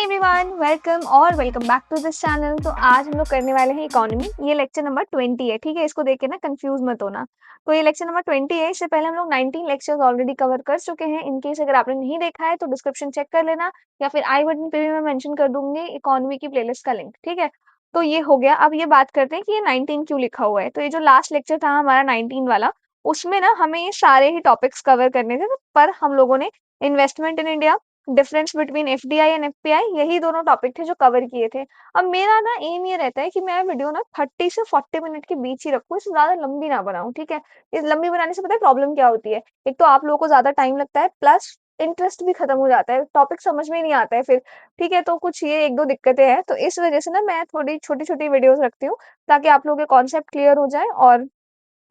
Everyone, welcome और welcome back to this channel. तो आज हम लोग करने वाले हैं इकोनॉमी। ये लेक्चर नंबर 20 है, ठीक है। इसको देख के ना कंफ्यूज मत होना। तो ये लेक्चर नंबर 20 है। इससे पहले हम लोग 19 लेक्चर्स ऑलरेडी कवर कर चुके हैं। इन केस अगर आपने नहीं देखा है तो डिस्क्रिप्शन चेक कर लेना, या फिर आई बटन पे भी मैं मेंशन कर दूंगी इकोनॉमी की प्लेलिस्ट का लिंक, ठीक है। तो ये हो गया। अब ये बात करते हैं कि ये 19 क्यों लिखा हुआ है। तो ये जो लास्ट लेक्चर था हमारा 19 वाला, उसमें ना हमें ये सारे ही टॉपिक्स कवर करने थे, पर हम लोगों ने investment in India, difference between FDI and FPI, यही दोनों टॉपिक थे जो कवर किए थे। अब मेरा ना एम ये रहता है कि मैं वीडियो ना 30 से 40 मिनट के बीच ही रखूँ, इससे ज्यादा लंबी ना बनाऊं, ठीक है। इस लंबी बनाने से पता है प्रॉब्लम क्या होती है? एक तो आप लोगों को ज्यादा टाइम लगता है, प्लस इंटरेस्ट भी खत्म हो जाता है, टॉपिक समझ में ही नहीं आता है फिर, ठीक है। तो कुछ ये एक दो दिक्कतें हैं, तो इस वजह से ना मैं थोड़ी छोटी छोटी वीडियोस रखती हूँ, ताकि आप लोगों के कॉन्सेप्ट क्लियर हो जाए। और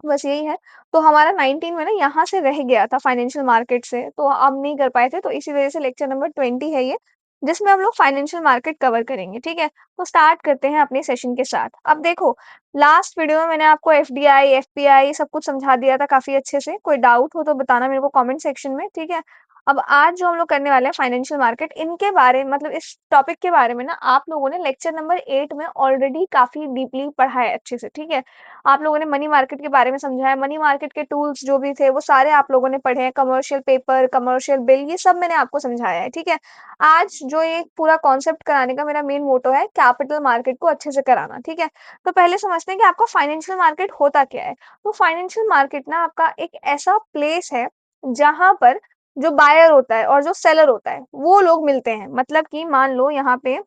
बस यही है। तो हमारा 19 में ना यहाँ से रह गया था फाइनेंशियल मार्केट से, तो हम नहीं कर पाए थे, तो इसी वजह से लेक्चर नंबर 20 है ये, जिसमें हम लोग फाइनेंशियल मार्केट कवर करेंगे, ठीक है। तो स्टार्ट करते हैं अपने सेशन के साथ। अब देखो, लास्ट वीडियो में मैंने आपको एफडीआई एफपीआई सब कुछ समझा दिया था काफी अच्छे से। कोई डाउट हो तो बताना मेरे को कमेंट सेक्शन में, ठीक है। अब आज जो हम लोग करने वाले हैं फाइनेंशियल मार्केट, इनके बारे में मतलब इस टॉपिक के बारे में ना आप लोगों ने लेक्चर नंबर 8 में ऑलरेडी काफी डीपली पढ़ा है अच्छे से, ठीक है। आप लोगों ने मनी मार्केट के बारे में समझा है, मनी मार्केट के टूल्स जो भी थे वो सारे आप लोगों ने पढ़े हैं, कमर्शियल पेपर, कमर्शियल बिल, ये सब मैंने आपको समझाया है, ठीक है। आज जो ये पूरा कॉन्सेप्ट कराने का मेरा मेन मोटो है, कैपिटल मार्केट को अच्छे से कराना, ठीक है। तो पहले समझते हैं कि आपका फाइनेंशियल मार्केट होता क्या है। तो फाइनेंशियल मार्केट ना आपका एक ऐसा प्लेस है जहां पर जो बायर होता है और जो सेलर होता है वो लोग मिलते हैं। मतलब कि मान लो यहाँ पे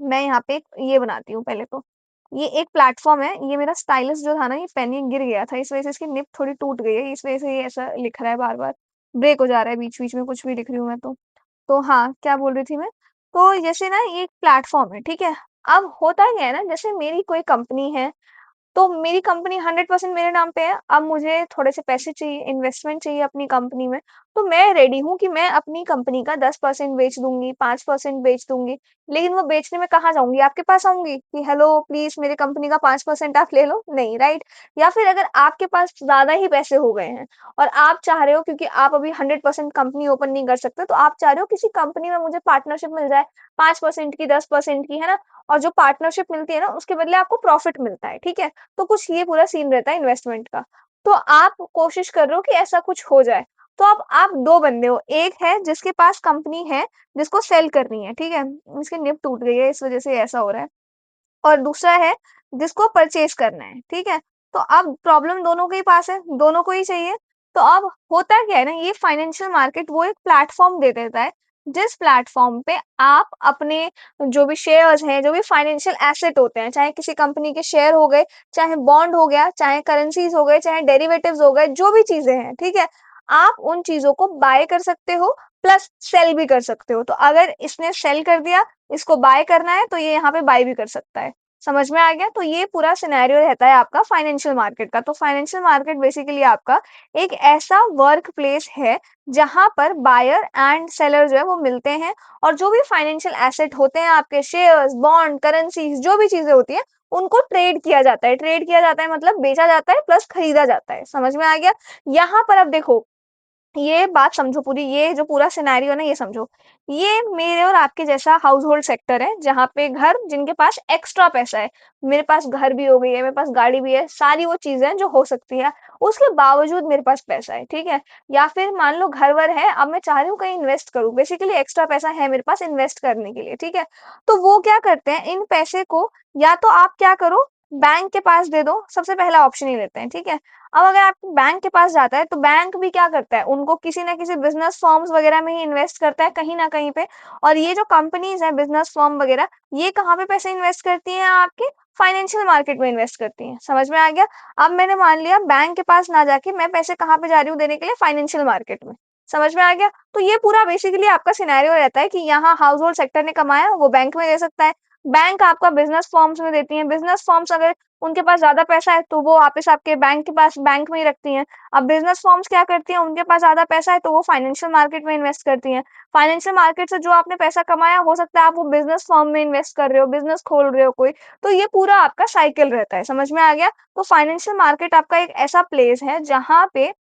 मैं यहाँ पे ये बनाती हूँ पहले तो। ये एक प्लेटफॉर्म है, ये मेरा स्टाइलस जो था ना, ये पेन ये गिर गया था, इस वजह से इसकी निब थोड़ी टूट गई है, इस वजह से ये ऐसा लिख रहा है, बार बार ब्रेक हो जा रहा है बीच बीच में, कुछ भी लिख रही हूँ मैं तो हाँ, क्या बोल रही थी मैं? तो जैसे ना ये एक प्लेटफॉर्म है, ठीक है। अब होता क्या है ना, जैसे मेरी कोई कंपनी है, तो मेरी कंपनी 100% मेरे नाम पे है। अब मुझे थोड़े से पैसे चाहिए, इन्वेस्टमेंट चाहिए अपनी कंपनी में, तो मैं रेडी हूँ कि मैं अपनी कंपनी का 10% बेच दूंगी, 5% बेच दूंगी। लेकिन वो बेचने में कहाँ जाऊंगी? आपके पास आऊंगी कि हेलो प्लीज मेरे कंपनी का 5% आप ले लो? नहीं, राइट। या फिर अगर आपके पास ज्यादा ही पैसे हो गए हैं और आप चाह रहे हो, क्योंकि आप अभी 100% कंपनी ओपन नहीं कर सकते, तो आप चाह रहे हो किसी कंपनी में मुझे पार्टनरशिप मिल जाए, 5% की, 10% की, है ना। और जो पार्टनरशिप मिलती है ना, उसके बदले आपको प्रॉफिट मिलता है, ठीक है। तो कुछ ये पूरा सीन रहता है इन्वेस्टमेंट का। तो आप कोशिश कर रहे हो कि ऐसा कुछ हो जाए। तो अब आप दो बंदे हो, एक है जिसके पास कंपनी है, जिसको सेल करनी है, ठीक है। इसकी निब टूट गई है, इस वजह से ऐसा हो रहा है। और दूसरा है जिसको परचेज करना है, ठीक है। तो अब प्रॉब्लम दोनों के ही पास है, दोनों को ही चाहिए। तो अब होता क्या है ना, ये फाइनेंशियल मार्केट वो एक प्लेटफॉर्म दे देता है, जिस प्लेटफॉर्म पे आप अपने जो भी शेयर्स हैं, जो भी फाइनेंशियल एसेट होते हैं, चाहे किसी कंपनी के शेयर हो गए, चाहे बॉन्ड हो गया, चाहे करेंसीज हो गए, चाहे डेरिवेटिव्स हो गए, जो भी चीजें हैं, ठीक है। आप उन चीजों को बाय कर सकते हो, प्लस सेल भी कर सकते हो। तो अगर इसने सेल कर दिया, इसको बाय करना है, तो ये यहाँ पे बाय भी कर सकता है। समझ में आ गया? तो ये पूरा सिनेरियो रहता है आपका फाइनेंशियल मार्केट का। तो फाइनेंशियल मार्केट बेसिकली आपका एक ऐसा वर्क प्लेस है जहां पर बायर एंड सेलर जो है वो मिलते हैं, और जो भी फाइनेंशियल एसेट होते हैं आपके, शेयर्स, बॉन्ड, करेंसीज, जो भी चीजें होती है, उनको ट्रेड किया जाता है। ट्रेड किया जाता है मतलब बेचा जाता है प्लस खरीदा जाता है। समझ में आ गया? यहाँ पर अब देखो, ये बात समझो पूरी, ये जो पूरा सिनेरियो है ना, ये समझो। ये मेरे और आपके जैसा हाउस होल्ड सेक्टर है, जहाँ पे घर जिनके पास एक्स्ट्रा पैसा है, मेरे पास घर भी हो गई है, मेरे पास गाड़ी भी है, सारी वो चीजें जो हो सकती है, उसके बावजूद मेरे पास पैसा है, ठीक है। या फिर मान लो घर वर है, अब मैं चाह रही हूँ कहीं इन्वेस्ट करूँ, बेसिकली एक्स्ट्रा पैसा है मेरे पास इन्वेस्ट करने के लिए, ठीक है। तो वो क्या करते हैं, इन पैसे को या तो आप क्या करो, बैंक के पास दे दो, सबसे पहला ऑप्शन ही लेते हैं, ठीक है। अब अगर आप बैंक के पास जाता है, तो बैंक भी क्या करता है, उनको किसी ना किसी बिजनेस फॉर्म्स वगैरह में ही इन्वेस्ट करता है कहीं ना कहीं पे। और ये जो कंपनीज है, बिजनेस फॉर्म वगैरह, ये कहाँ पे पैसे इन्वेस्ट करती हैं? आपके फाइनेंशियल मार्केट में इन्वेस्ट करती हैं। समझ में आ गया? अब मैंने मान लिया बैंक के पास ना जाके मैं पैसे कहाँ पे जा रही हूँ देने के लिए, फाइनेंशियल मार्केट में। समझ में आ गया? तो ये पूरा बेसिकली आपका सिनेरियो रहता है कि यहाँ हाउस होल्ड सेक्टर ने कमाया, वो बैंक में दे सकता है। बैंक आपका बिजनेस फॉर्म्स में देती है, बिजनेस फॉर्म्स अगर उनके पास ज्यादा पैसा है, तो वो वापस आपके बैंक के पास बैंक में ही रखती हैं। अब बिजनेस फॉर्म्स क्या करती हैं, उनके पास ज्यादा पैसा है, तो वो फाइनेंशियल मार्केट में इन्वेस्ट करती हैं। फाइनेंशियल मार्केट से जो आपने पैसा कमाया, हो सकता है आप वो बिजनेस फॉर्म में इन्वेस्ट कर रहे हो, बिजनेस खोल रहे हो कोई। तो ये पूरा आपका साइकिल रहता है। समझ में आ गया? तो फाइनेंशियल मार्केट आपका एक ऐसा प्लेस है जहां पे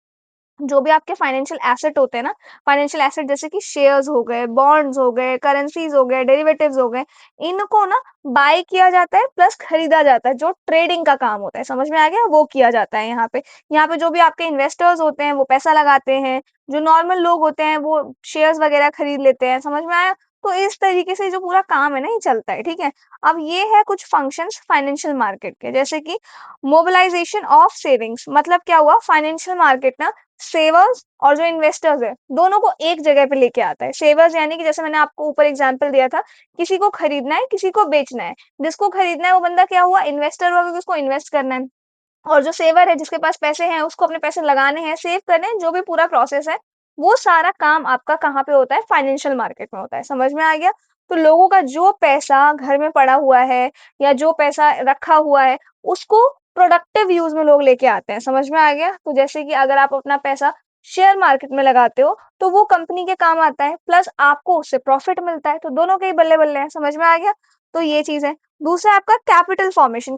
जो भी आपके फाइनेंशियल एसेट होते हैं ना, फाइनेंशियल एसेट जैसे कि शेयर्स हो गए, बॉन्ड्स हो गए, करेंसीज़ हो गए, डेरिवेटिव्स हो गए, इनको ना बाय किया जाता है प्लस खरीदा जाता है, जो ट्रेडिंग का काम होता है, समझ में आ गया? वो किया जाता है यहाँ पे। यहाँ पे जो भी आपके इन्वेस्टर्स होते हैं, वो पैसा लगाते हैं, जो नॉर्मल लोग होते हैं, वो शेयर्स वगैरह खरीद लेते हैं, समझ में आया? तो इस तरीके से जो पूरा काम है ना, ये चलता है, ठीक है? अब ये है कुछ फंक्शंस फाइनेंशियल मार्केट के, जैसे कि मोबिलाइजेशन ऑफ सेविंग्स, मतलब क्या हुआ? फाइनेंशियल मार्केट ना सेवर्स और जो इन्वेस्टर्स है, दोनों को एक जगह पे लेके आता है। सेवर्स यानी कि जैसे मैंने आपको ऊपर एग्जांपल दिया था, किसी को खरीदना है, किसी को बेचना है। जिसको खरीदना है वो बंदा क्या हुआ? इन्वेस्टर हुआ, क्योंकि उसको इन्वेस्ट करना है। और जो सेवर है, जिसके पास पैसे हैं, उसको अपने पैसे लगाने हैं, सेव करने हैं, जो भी पूरा प्रोसेस है, वो सारा काम आपका कहाँ पे होता है? फाइनेंशियल मार्केट में होता है। समझ में आ गया? तो लोगों का जो पैसा घर में पड़ा हुआ है या जो पैसा रखा हुआ है, उसको प्रोडक्टिव यूज़ में लोग लेके आते हैं। समझ में आ गया? तो जैसे कि अगर आप अपना पैसा शेयर मार्केट में लगाते हो, तो वो कंपनी के काम आता है, प्लस आपको उससे प्रॉफिट मिलता है, तो दोनों के ही बल्ले-बल्ले हैं। समझ में आ गया? तो ये चीज़ है। दूसरा आपका कैपिटल फॉर्मेशन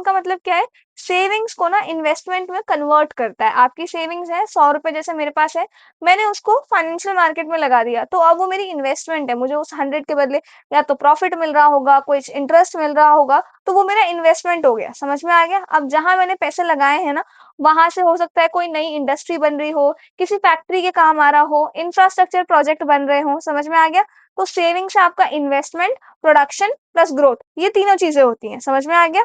का मतलब क्या है? सेविंग्स को ना इन्वेस्टमेंट में कन्वर्ट करता है। आपकी सेविंग्स है ₹100 जैसे मेरे पास है, मैंने उसको फाइनेंशियल मार्केट में लगा दिया, तो अब वो मेरी इन्वेस्टमेंट है। मुझे उस 100 के बदले या तो प्रॉफिट मिल रहा होगा, कुछ इंटरेस्ट मिल रहा होगा, तो वो मेरा इन्वेस्टमेंट हो गया। समझ में आ गया? अब जहाँ मैंने पैसे लगाए हैं ना, वहाँ से हो सकता है कोई नई इंडस्ट्री बन रही हो, किसी फैक्ट्री के काम आ रहा हो, इंफ्रास्ट्रक्चर प्रोजेक्ट बन रहे हों। समझ में आ गया? तो सेविंग से आपका इन्वेस्टमेंट, प्रोडक्शन प्लस ग्रोथ, ये तीनों चीज़ें होती हैं। समझ में आ गया?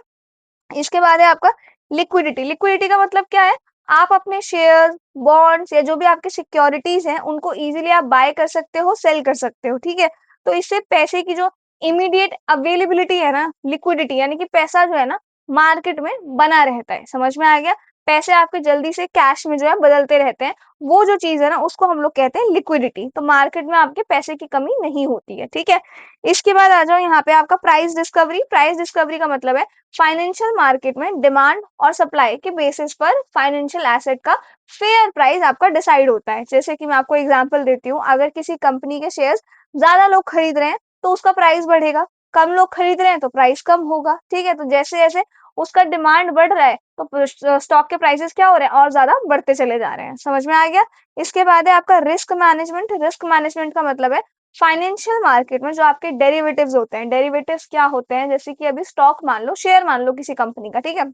इसके बाद है आपका लिक्विडिटी। लिक्विडिटी का मतलब क्या है? आप अपने शेयर, बॉन्ड्स या जो भी आपकी सिक्योरिटीज़ हैं, उनको ईज़िली आप बाय कर सकते हो, सेल कर सकते हो, ठीक है? तो इससे पैसे की जो इमीडिएट अवेलेबिलिटी है ना, लिक्विडिटी यानी कि पैसा जो है ना, मार्केट में बना रहता है। समझ में आ गया? पैसे आपके जल्दी से कैश में जो है बदलते रहते हैं। वो जो चीज़ है ना, उसको हम लोग कहते हैं लिक्विडिटी। तो मार्केट में आपके पैसे की कमी नहीं होती है, ठीक है? इसके बाद आ जाओ यहाँ पे आपका प्राइस डिस्कवरी। प्राइस डिस्कवरी का मतलब है फाइनेंशियल मार्केट में डिमांड और सप्लाई के बेसिस पर फाइनेंशियल एसेट का फेयर प्राइस आपका डिसाइड होता है। जैसे कि मैं आपको एग्जांपल देती हूँ, अगर किसी कंपनी के शेयर्स ज्यादा लोग खरीद रहे हैं, तो उसका प्राइस बढ़ेगा। कम लोग खरीद रहे हैं, तो प्राइस कम होगा, ठीक है? तो जैसे जैसे उसका डिमांड बढ़ रहा है, तो स्टॉक के प्राइसेस क्या हो रहे हैं? और ज्यादा बढ़ते चले जा रहे हैं। समझ में आ गया? इसके बाद है आपका रिस्क मैनेजमेंट। रिस्क मैनेजमेंट का मतलब है फाइनेंशियल मार्केट में जो आपके डेरिवेटिव्स होते हैं। डेरिवेटिव्स क्या होते हैं? जैसे कि अभी स्टॉक मान लो, शेयर मान लो किसी कंपनी का, ठीक है?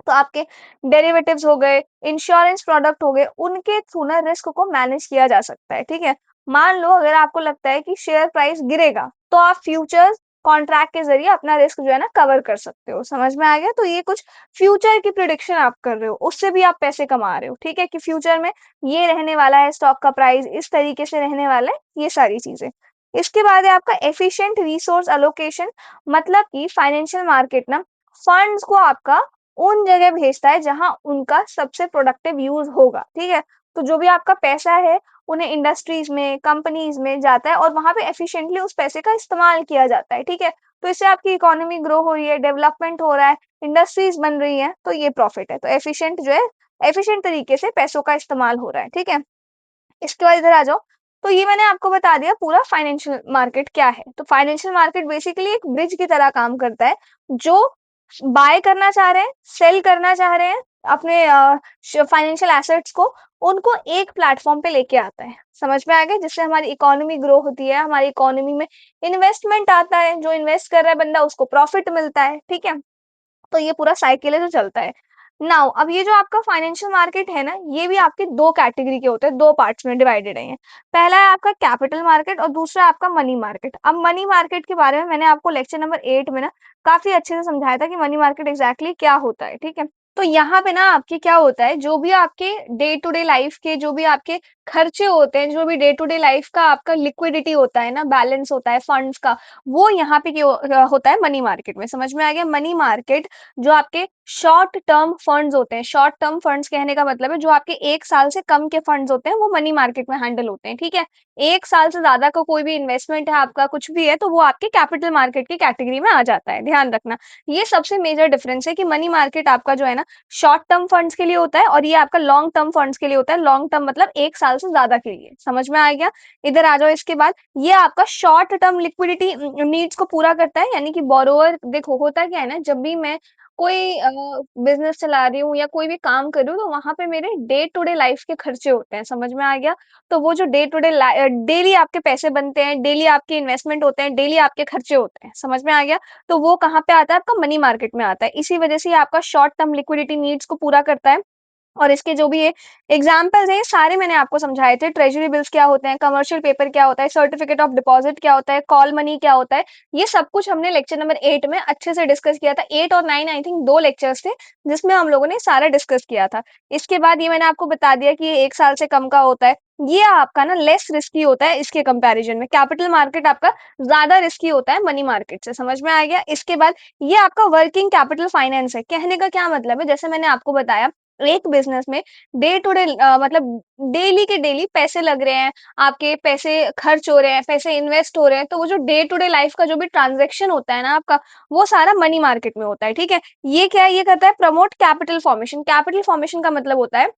तो आपके डेरिवेटिव्स हो गए, इंश्योरेंस प्रोडक्ट हो गए, उनके थ्रू ना रिस्क को मैनेज किया जा सकता है, ठीक है? मान लो अगर आपको लगता है कि शेयर प्राइस गिरेगा, तो आप फ्यूचर्स कॉन्ट्रैक्ट के ज़रिए अपना रिस्क जो है ना कवर कर सकते हो। समझ में आ गया? तो ये कुछ फ्यूचर की प्रेडिक्शन आप कर रहे हो, उससे भी आप पैसे कमा रहे हो, ठीक है? कि फ्यूचर में ये रहने वाला है, स्टॉक का प्राइस इस तरीके से रहने वाला है, ये सारी चीज़ें। इसके बाद है आपका एफिशिएंट रिसोर्स एलोकेशन, मतलब कि फाइनेंशियल मार्केट ना फंड्स को आपका उन जगह भेजता है जहाँ उनका सबसे प्रोडक्टिव यूज़ होगा, ठीक है? तो जो भी आपका पैसा है, उन्हें इंडस्ट्रीज़ में, कंपनीज़ में जाता है और वहाँ पे एफिशिएंटली उस पैसे का इस्तेमाल किया जाता है, ठीक है? तो इससे आपकी इकोनॉमी ग्रो हो रही है, डेवलपमेंट हो रहा है, इंडस्ट्रीज़ बन रही हैं, तो ये प्रॉफिट है। तो एफिशिएंट जो है, एफिशिएंट तरीके से पैसों का इस्तेमाल हो रहा है, ठीक है? इसके बाद इधर आ जाओ। तो ये मैंने आपको बता दिया पूरा फाइनेंशियल मार्केट क्या है। तो फाइनेंशियल मार्केट बेसिकली एक ब्रिज की तरह काम करता है, जो बाय करना चाह रहे हैं, सेल करना चाह रहे हैं अपने फाइनेंशियल एसेट्स को, उनको एक प्लेटफॉर्म पे लेके आता है। समझ में आ गया? जिससे हमारी इकोनॉमी ग्रो होती है, हमारी इकोनॉमी में इन्वेस्टमेंट आता है, जो इन्वेस्ट कर रहा है बंदा उसको प्रॉफिट मिलता है, ठीक है? तो ये पूरा साइकिल है जो चलता है। नाउ अब ये जो आपका फाइनेंशियल मार्केट है ना, ये भी आपके 2 कैटेगरी के होते हैं, 2 पार्ट्स में डिवाइडेड है ये। पहला है आपका कैपिटल मार्केट और दूसरा है आपका मनी मार्केट। अब मनी मार्केट के बारे में मैंने आपको लेक्चर नंबर 8 में ना काफ़ी अच्छे से समझाया था कि मनी मार्केट एग्ज़ैक्टली क्या होता है, ठीक है? तो यहाँ पे ना आपके क्या होता है, जो भी आपके डे टू डे लाइफ़ के जो भी आपके खर्चे होते हैं, जो भी डे टू डे लाइफ़ का आपका लिक्विडिटी होता है ना, बैलेंस होता है फंड्स का, वो यहाँ पे होता है मनी मार्केट में। समझ में आ गया? मनी मार्केट जो आपके शॉर्ट टर्म फंड्स होते हैं, शॉर्ट टर्म फंड्स कहने का मतलब है जो आपके 1 साल से कम के फंड्स होते हैं, वो मनी मार्केट में हैंडल होते हैं, ठीक है? 1 साल से ज़्यादा का कोई भी इन्वेस्टमेंट है आपका, कुछ भी है, तो वो आपके कैपिटल मार्केट की कैटेगरी में आ जाता है, ध्यान रखना। ये सबसे मेजर डिफरेंस है कि मनी मार्केट आपका जो है ना, शॉर्ट टर्म फंड्स के लिए होता है और ये आपका लॉन्ग टर्म फंड्स के लिए होता है। लॉन्ग टर्म मतलब 1 साल से ज़्यादा के लिए। समझ में आ गया? इधर आ जाओ इसके बाद, ये आपका शॉर्ट टर्म लिक्विडिटी नीड्स को पूरा करता है, यानी कि बोरोवर देखो होता क्या है ना, जब भी मैं कोई बिज़नेस चला रही हूँ या कोई भी काम कर रही हूँ, तो वहाँ पे मेरे डे टू डे लाइफ़ के खर्चे होते हैं, समझ में आ गया? तो वो जो डे टू डे डेली आपके पैसे बनते हैं, डेली आपके इन्वेस्टमेंट होते हैं, डेली आपके खर्चे होते हैं, समझ में आ गया? तो वो कहाँ पे आता है? आपका मनी मार्केट में आता है। इसी वजह से ये आपका शॉर्ट टर्म लिक्विडिटी नीड्स को पूरा करता है। और इसके जो भी ये एग्ज़ाम्पल्स हैं, ये सारे मैंने आपको समझाए थे। ट्रेज़री बिल्स क्या होते हैं, कमर्शियल पेपर क्या होता है, सर्टिफ़िकेट ऑफ डिपॉज़िट क्या होता है, कॉल मनी क्या होता है, ये सब कुछ हमने लेक्चर नंबर 8 में अच्छे से डिस्कस किया था। 8 और 9 आई थिंक 2 लेक्चर्स थे, जिसमें हम लोगों ने सारा डिस्कस किया था। इसके बाद ये मैंने आपको बता दिया कि ये 1 साल से कम का होता है। ये आपका ना लेस रिस्की होता है इसके कंपैरिज़न में। कैपिटल मार्केट आपका ज़्यादा रिस्की होता है मनी मार्केट से, समझ में आ गया? इसके बाद ये आपका वर्किंग कैपिटल फाइनेंस है। कहने का क्या मतलब है, जैसे मैंने आपको बताया एक बिज़नेस में डे टू डे मतलब डेली के डेली पैसे लग रहे हैं, आपके पैसे खर्च हो रहे हैं, पैसे इन्वेस्ट हो रहे हैं, तो वो जो डे टू डे लाइफ का जो भी ट्रांज़ैक्शन होता है ना आपका, वो सारा मनी मार्केट में होता है, ठीक है? ये क्या है, ये करता है promote capital formation. Capital formation का मतलब होता है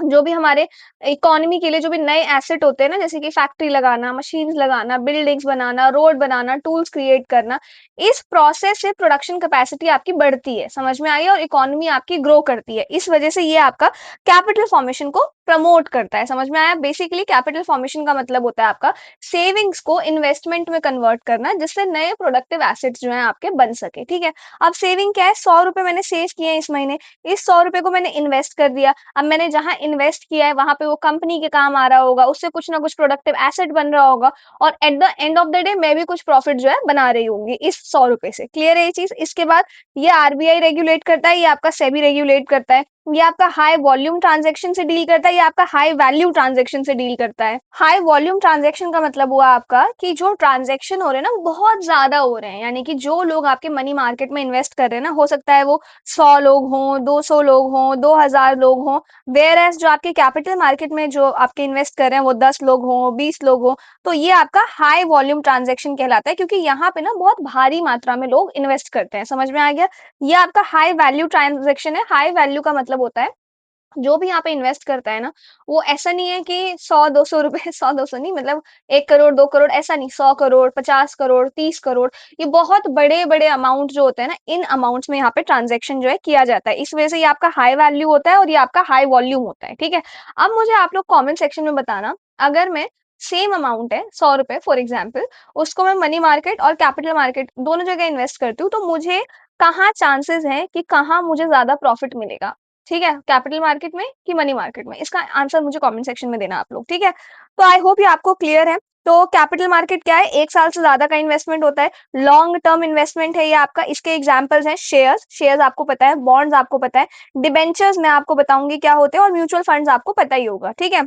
जो भी हमारे इकोनॉमी के लिए जो भी नए एसेट होते हैं ना, जैसे कि फैक्ट्री लगाना, मशीन्स लगाना, बिल्डिंग्स बनाना, रोड बनाना, टूल्स क्रिएट करना, इस प्रोसेस से प्रोडक्शन कैपेसिटी आपकी बढ़ती है, समझ में आई? और इकोनॉमी आपकी ग्रो करती है। इस वजह से ये आपका कैपिटल फॉर्मेशन को प्रमोट करता है, समझ में आया? बेसिकली कैपिटल फॉर्मेशन का मतलब होता है आपका सेविंग्स को इन्वेस्टमेंट में कन्वर्ट करना, जिससे नए प्रोडक्टिव एसेट्स जो हैं आपके बन सके, ठीक है? अब सेविंग क्या है? ₹100 मैंने सेव किए हैं इस महीने, इस ₹100 को मैंने इन्वेस्ट कर दिया। अब मैंने जहाँ इन्वेस्ट किया है वहाँ पे वो कंपनी के काम आ रहा होगा, उससे कुछ ना कुछ प्रोडक्टिव एसेट बन रहा होगा और at the end of the day मैं भी कुछ प्रॉफिट जो है बना रही होंगी इस ₹100 से। क्लियर है ये चीज़? इसके बाद ये आरबीआई रेगुलेट करता है, ये आपका सेबी रेगुलेट करता है। ये आपका हाई वॉल्यूम ट्रांज़ैक्शन से डील करता है, ये आपका हाई वैल्यू ट्रांज़ैक्शन से डील करता है। हाई वॉल्यूम ट्रांज़ैक्शन का मतलब हुआ आपका कि जो ट्रांज़ैक्शन हो रहे हैं ना बहुत ज़्यादा हो रहे हैं, यानी कि जो लोग आपके मनी मार्केट में इन्वेस्ट कर रहे हैं ना, हो सकता है वो 100 लोग हों, 200 लोग हों, 2000 लोग हों, वेयर एज़ जो आपके कैपिटल मार्केट में जो आपके इन्वेस्ट कर रहे हैं वो 10 लोग हों, 20 लोग हों, तो ये आपका हाई वॉल्यूम ट्रांज़ैक्शन कहलाता है क्योंकि यहाँ पे ना बहुत भारी मात्रा में लोग इन्वेस्ट करते हैं, समझ में आ गया? ये आपका हाई वैल्यू ट्रांज़ैक्शन है, हाई वैल्यू का मतलब होता है जो भी यहाँ पे इन्वेस्ट करता है ना, वो ऐसा नहीं है कि 100-200 रुपए 100-200 नहीं मतलब 1 करोड़ 2 करोड़ ऐसा नहीं 100 करोड़, 50 करोड़, 30 करोड़ ये बहुत बड़े-बड़े अमाउंट जो होते हैं ना, इन अमाउंट्स में यहाँ पे ट्रांज़ैक्शन जो है किया जाता है। इस वज़ह से ये आपका हाई वैल्यू होता है और ये आपका हाई वॉल्यूम होता है, ठीक है? अब मुझे आप लोग कमेंट सेक्शन में बताना, अगर मैं सेम अमाउंट है ₹100 फॉर एग्ज़ाम्पल उसको मैं मनी मार्केट और कैपिटल मार्केट दोनों जगह इन्वेस्ट करती हूँ, तो मुझे कहाँ चांसेस हैं कि कहाँ मुझे ज़्यादा प्रॉफ़िट मिलेगा? ठीक है? कैपिटल मार्केट में कि मनी मार्केट में? इसका आंसर मुझे कमेंट सेक्शन में देना आप लोग, ठीक है? तो आई होप ये आपको क्लियर है। तो कैपिटल मार्केट क्या है? 1 साल से ज़्यादा का इन्वेस्टमेंट होता है। लॉन्ग टर्म इन्वेस्टमेंट है ये आपका। इसके एग्ज़ाम्पल्स हैं शेयर्स, शेयर्स आपको पता है, बॉन्ड्स आपको पता है, डिबेंचर्स मैं आपको बताऊँगी क्या होते हैं और म्यूचुअल फंड्स आपको पता ही होगा, ठीक है?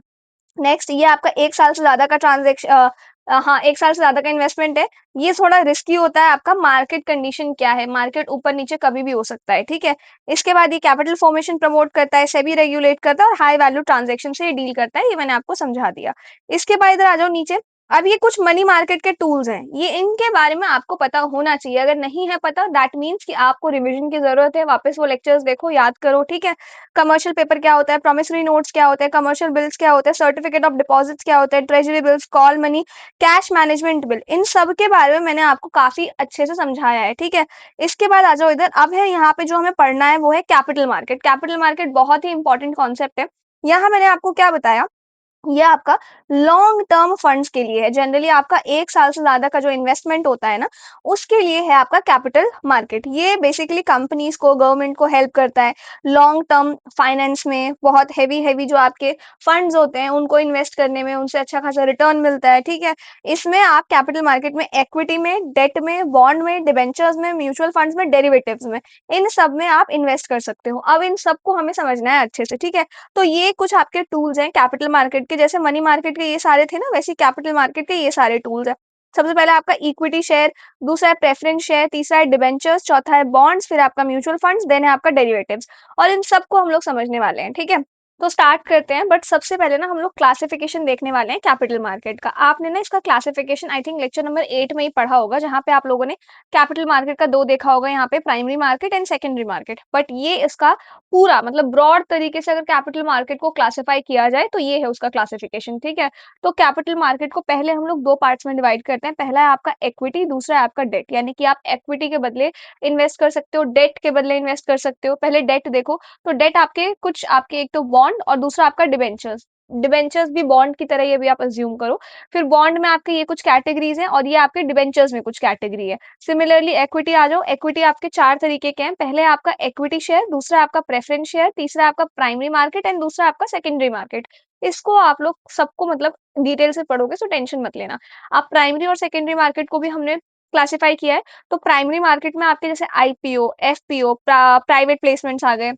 नेक्स्ट ये आपका 1 साल से ज़्यादा का हाँ, 1 साल से ज़्यादा का इन्वेस्टमेंट है। ये थोड़ा रिस्की होता है आपका मार्केट कंडीशन क्या है, मार्केट ऊपर-नीचे कभी भी हो सकता है, ठीक है? इसके बाद ये कैपिटल फॉर्मेशन प्रमोट करता है, सेबी रेगुलेट करता है और हाई वैल्यू ट्रांज़ैक्शन से ये डील करता है, ये मैंने आपको समझा दिया। इसके बाद इधर आ जाओ नीचे, अब ये कुछ मनी मार्केट के टूल्स हैं, ये इनके बारे में आपको पता होना चाहिए, अगर नहीं है पता दैट मीन्स कि आपको रिविज़न की ज़रूरत है, वापस वो लेक्चर्स देखो, याद करो, ठीक है? कमर्शियल पेपर क्या होता है, प्रॉमिसरी नोट्स क्या होते हैं, कमर्शियल बिल्स क्या होते हैं, सर्टिफिकेट ऑफ डिपॉजिट्स क्या होते हैं, treasury bills, call money, cash management bill, इन सब के बारे में मैंने आपको काफ़ी अच्छे से समझाया है, ठीक है? इसके बाद आ जाओ इधर, अब है यहाँ पे जो हमें पढ़ना है वो है कैपिटल मार्केट। कैपिटल मार्केट बहुत ही इंपॉर्टेंट कॉन्सेप्ट है। यहाँ मैंने आपको क्या बताया ये आपका लॉन्ग टर्म फंड्स के लिए है। जनरली आपका 1 साल से ज़्यादा का जो इन्वेस्टमेंट होता है ना, उसके लिए है आपका कैपिटल मार्केट। ये बेसिकली कंपनीज़ को, गवर्नमेंट को हेल्प करता है। लॉन्ग टर्म फाइनेंस में बहुत हेवी-हेवी जो आपके फंड्स होते हैं, उनको इन्वेस्ट करने में, उनसे अच्छा खासा रिटर्न मिलता है, ठीक है? इसमें आप कैपिटल मार्केट में इक्विटी में, डेट में, बॉन्ड में, डिबेंचर्स में, म्यूचुअल फंड्स में, डेरिवेटिव्स में, इन सब में आप इन्वेस्ट कर सकते हो। अब इन सबको हमें समझना है अच्छे से, ठीक है? तो ये कुछ आपके टूल्स हैं कैपिटल मार्केट के जैसे मनी मार्केट के ये सारे थे ना वैसे ही कैपिटल मार्केट के ये सारे टूल्स हैं। सबसे पहले आपका इक्विटी शेयर, दूसरा है प्रेफरेंस शेयर, तीसरा है डिबेंचर्स, चौथा है बॉन्ड्स, फिर आपका म्यूचुअल फंड्स, देन है आपका डेरिवेटिव्स और इन सबको हम लोग समझने वाले हैं, ठीक है? तो स्टार्ट करते हैं, बट सबसे पहले ना हम लोग क्लासिफिकेशन देखने वाले हैं कैपिटल मार्केट का। आपने ना इसका classification I think lecture number 8 में ही पढ़ा होगा, जहाँ पे आप लोगों ने कैपिटल मार्केट का 2 देखा होगा, यहाँ पे primary market and secondary market. But ये इसका पूरा मतलब ब्रॉड तरीके से अगर कैपिटल मार्केट को क्लासिफाई किया जाए तो ये है उसका क्लासिफिकेशन, ठीक है। तो कैपिटल मार्केट को पहले हम लोग 2 पार्ट्स में डिवाइड करते हैं। पहला है आपका इक्विटी, दूसरा है आपका डेट, यानी कि आप इक्विटी के बदले इन्वेस्ट कर सकते हो, डेट के बदले इन्वेस्ट कर सकते हो। पहले डेट देखो, तो डेट आपके कुछ आपके एक तो बॉन्ड और दूसरा आपका डिबेंचर्स। डिबेंचर्स भी बॉन्ड की तरह ही अभी आप अज्यूम करो। फिर बॉन्ड में आपके ये कुछ कैटेगरीज हैं और ये आपके डिबेंचर्स में कुछ कैटेगरी है। सिमिलरली इक्विटी आ जाओ, इक्विटी आपके 4 तरीके के हैं। पहले आपका इक्विटी शेयर, दूसरा आपका प्रेफरेंस शेयर, तीसरा आपका प्राइमरी मार्केट एंड दूसरा आपका सेकेंडरी मार्केट। इसको आप लोग सबको मतलब डिटेल से पढ़ोगे तो टेंशन मत लेना। आप प्राइमरी और सेकेंडरी मार्केट को भी हमने क्लासिफाई किया है। तो प्राइमरी मार्केट में आपके जैसे आईपीओ, एफपीओ, प्राइवेट प्लेसमेंट्स आ गए।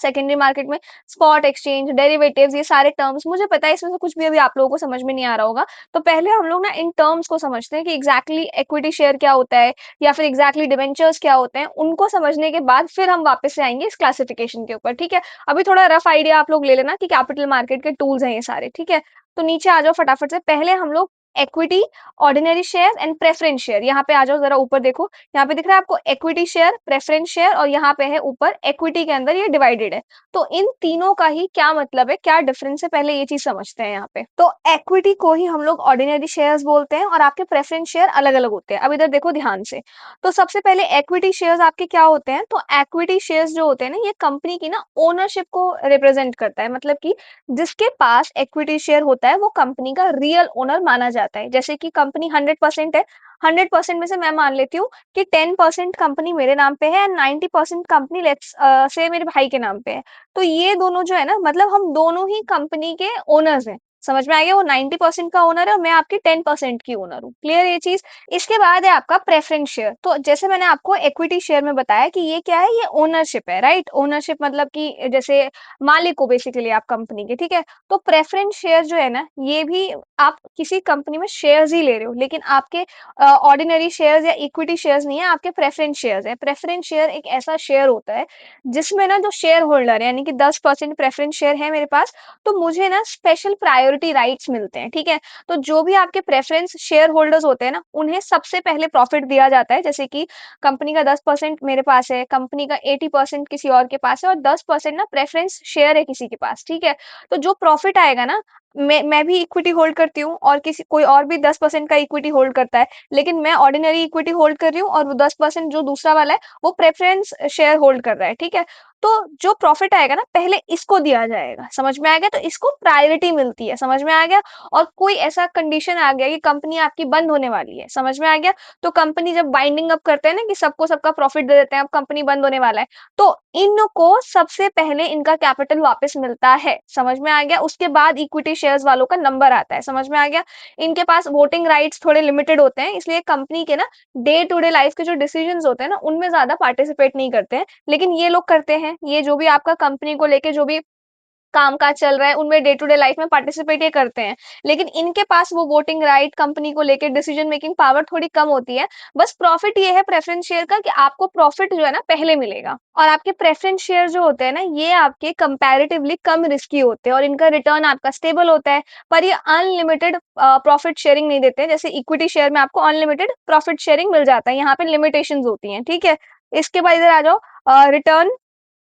सेकेंडरी मार्केट में स्पॉट एक्सचेंज, डेरिवेटिव्स, ये सारे टर्म्स मुझे पता है इसमें से कुछ भी अभी आप लोगों को समझ में नहीं आ रहा होगा। तो पहले हम लोग ना इन टर्म्स को समझते हैं कि एग्जैक्टली इक्विटी शेयर क्या होता है या फिर एग्जैक्टली डिबेंचर्स क्या होते हैं। उनको समझने के बाद फिर हम वापस से आएंगे इस क्लासिफिकेशन के ऊपर, ठीक है। अभी थोड़ा रफ आइडिया आप लोग ले लेना कि कैपिटल मार्केट के टूल्स हैं ये सारे, ठीक है। तो नीचे आ जाओ फटाफट से। पहले हम लोग equity, ordinary share and preference share, यहाँ पे आ जाओ जरा ऊपर देखो। यहाँ पे दिख रहा है आपको इक्विटी शेयर, प्रेफरेंस शेयर और यहाँ पे है ऊपर इक्विटी के अंदर ये डिवाइडेड है। तो इन तीनों का ही क्या मतलब है, क्या डिफरेंस है, पहले ये चीज समझते हैं यहाँ पे। तो इक्विटी को ही हम लोग ऑर्डिनरी शेयर्स बोलते हैं और आपके प्रेफरेंस शेयर अलग अलग होते हैं। अब इधर देखो ध्यान से। तो सबसे पहले इक्विटी शेयर्स आपके क्या होते हैं, तो इक्विटी शेयर्स जो होते हैं ना, ये कंपनी की ना ओनरशिप को रिप्रेजेंट करता है। मतलब कि जिसके पास इक्विटी शेयर होता है वो कंपनी का रियल ओनर माना जाता है। जैसे कि कंपनी 100% है, 100% में से मैं मान लेती हूँ कि 10% कंपनी मेरे नाम पे है एंड 90% कंपनी लेट्स से मेरे भाई के नाम पे है। तो ये दोनों जो है ना, मतलब हम दोनों ही कंपनी के ओनर्स हैं। समझ में आ गया? वो 90% का ओनर है और मैं आपकी 10% की ओनर हूँ। क्लियर ये चीज? इसके बाद है आपका प्रेफरेंस शेयर। तो जैसे मैंने आपको इक्विटी शेयर में बताया कि ये क्या है, ये ओनरशिप है, राइट। ओनरशिप मतलब कि जैसे मालिक हो बेसिकली आप कंपनी के, ठीक है। तो प्रेफरेंस शेयर जो है ना, ये भी आप किसी कंपनी में शेयर्स ही ले रहे हो, लेकिन आपके ऑर्डिनरी शेयर्स या इक्विटी शेयर्स नहीं है, आपके प्रेफरेंस शेयर्स है। प्रेफरेंस शेयर एक ऐसा शेयर होता है जिसमें ना जो शेयर होल्डर है, यानी कि 10% प्रेफरेंस शेयर है मेरे पास, तो मुझे ना स्पेशल प्रायोरिटी राइट्स मिलते हैं, ठीक है। तो जो भी आपके प्रेफरेंस शेयर होल्डर्स होते हैं ना, उन्हें सबसे पहले प्रॉफिट दिया जाता है। जैसे कि कंपनी का 10% मेरे पास है, कंपनी का 80% किसी और के पास है और 10% ना प्रेफरेंस शेयर है किसी के पास, ठीक है। तो जो प्रॉफिट आएगा ना, मैं भी इक्विटी होल्ड करती हूँ और किसी कोई और भी 10% का इक्विटी होल्ड करता है, लेकिन मैं ऑर्डिनरी इक्विटी होल्ड कर रही हूँ और वो 10% जो दूसरा वाला है वो प्रेफरेंस शेयर होल्ड कर रहा है, ठीक है। तो जो प्रॉफिट आएगा ना, पहले इसको दिया जाएगा। समझ में आ गया? तो इसको प्रायोरिटी मिलती है। समझ में आ गया? और कोई ऐसा कंडीशन आ गया कि कंपनी आपकी बंद होने वाली है, समझ में आ गया? तो कंपनी जब बाइंडिंग अप करते हैं ना कि सबको सबका प्रॉफिट दे देते हैं, अब कंपनी बंद होने वाला है, तो इनको सबसे पहले इनका कैपिटल वापस मिलता है। समझ में आ गया? उसके बाद इक्विटी शेयर्स वालों का नंबर आता है। समझ में आ गया? इनके पास वोटिंग राइट्स थोड़े लिमिटेड होते हैं, इसलिए कंपनी के ना डे टू डे लाइफ के जो डिसीजंस होते हैं ना, उनमें ज्यादा पार्टिसिपेट नहीं करते हैं। लेकिन ये लोग करते हैं, ये जो भी आपका कंपनी को लेके जो भी काम-काज चल रहा है, उनमें डे टू डे लाइफ में पार्टिसिपेट ये करते हैं। लेकिन इनके पास वो वोटिंग राइट, कंपनी को लेके डिसीजन मेकिंग पावर थोड़ी कम होती है। बस प्रॉफिट ये है प्रेफरेंस शेयर का कि आपको प्रॉफिट जो है ना पहले मिलेगा। और आपके प्रेफरेंस शेयर जो होते हैं ना, ये आपके कंपैरेटिवली कम रिस्की होते हैं और इनका रिटर्न आपका स्टेबल होता है। पर ये अनलिमिटेड प्रॉफिट शेयरिंग नहीं देते हैं। जैसे इक्विटी शेयर में आपको अनलिमिटेड प्रॉफिट शेयरिंग मिल जाता है, यहाँ पे लिमिटेशंस होती हैं, ठीक है। इसके बाद इधर आ जाओ, रिटर्न।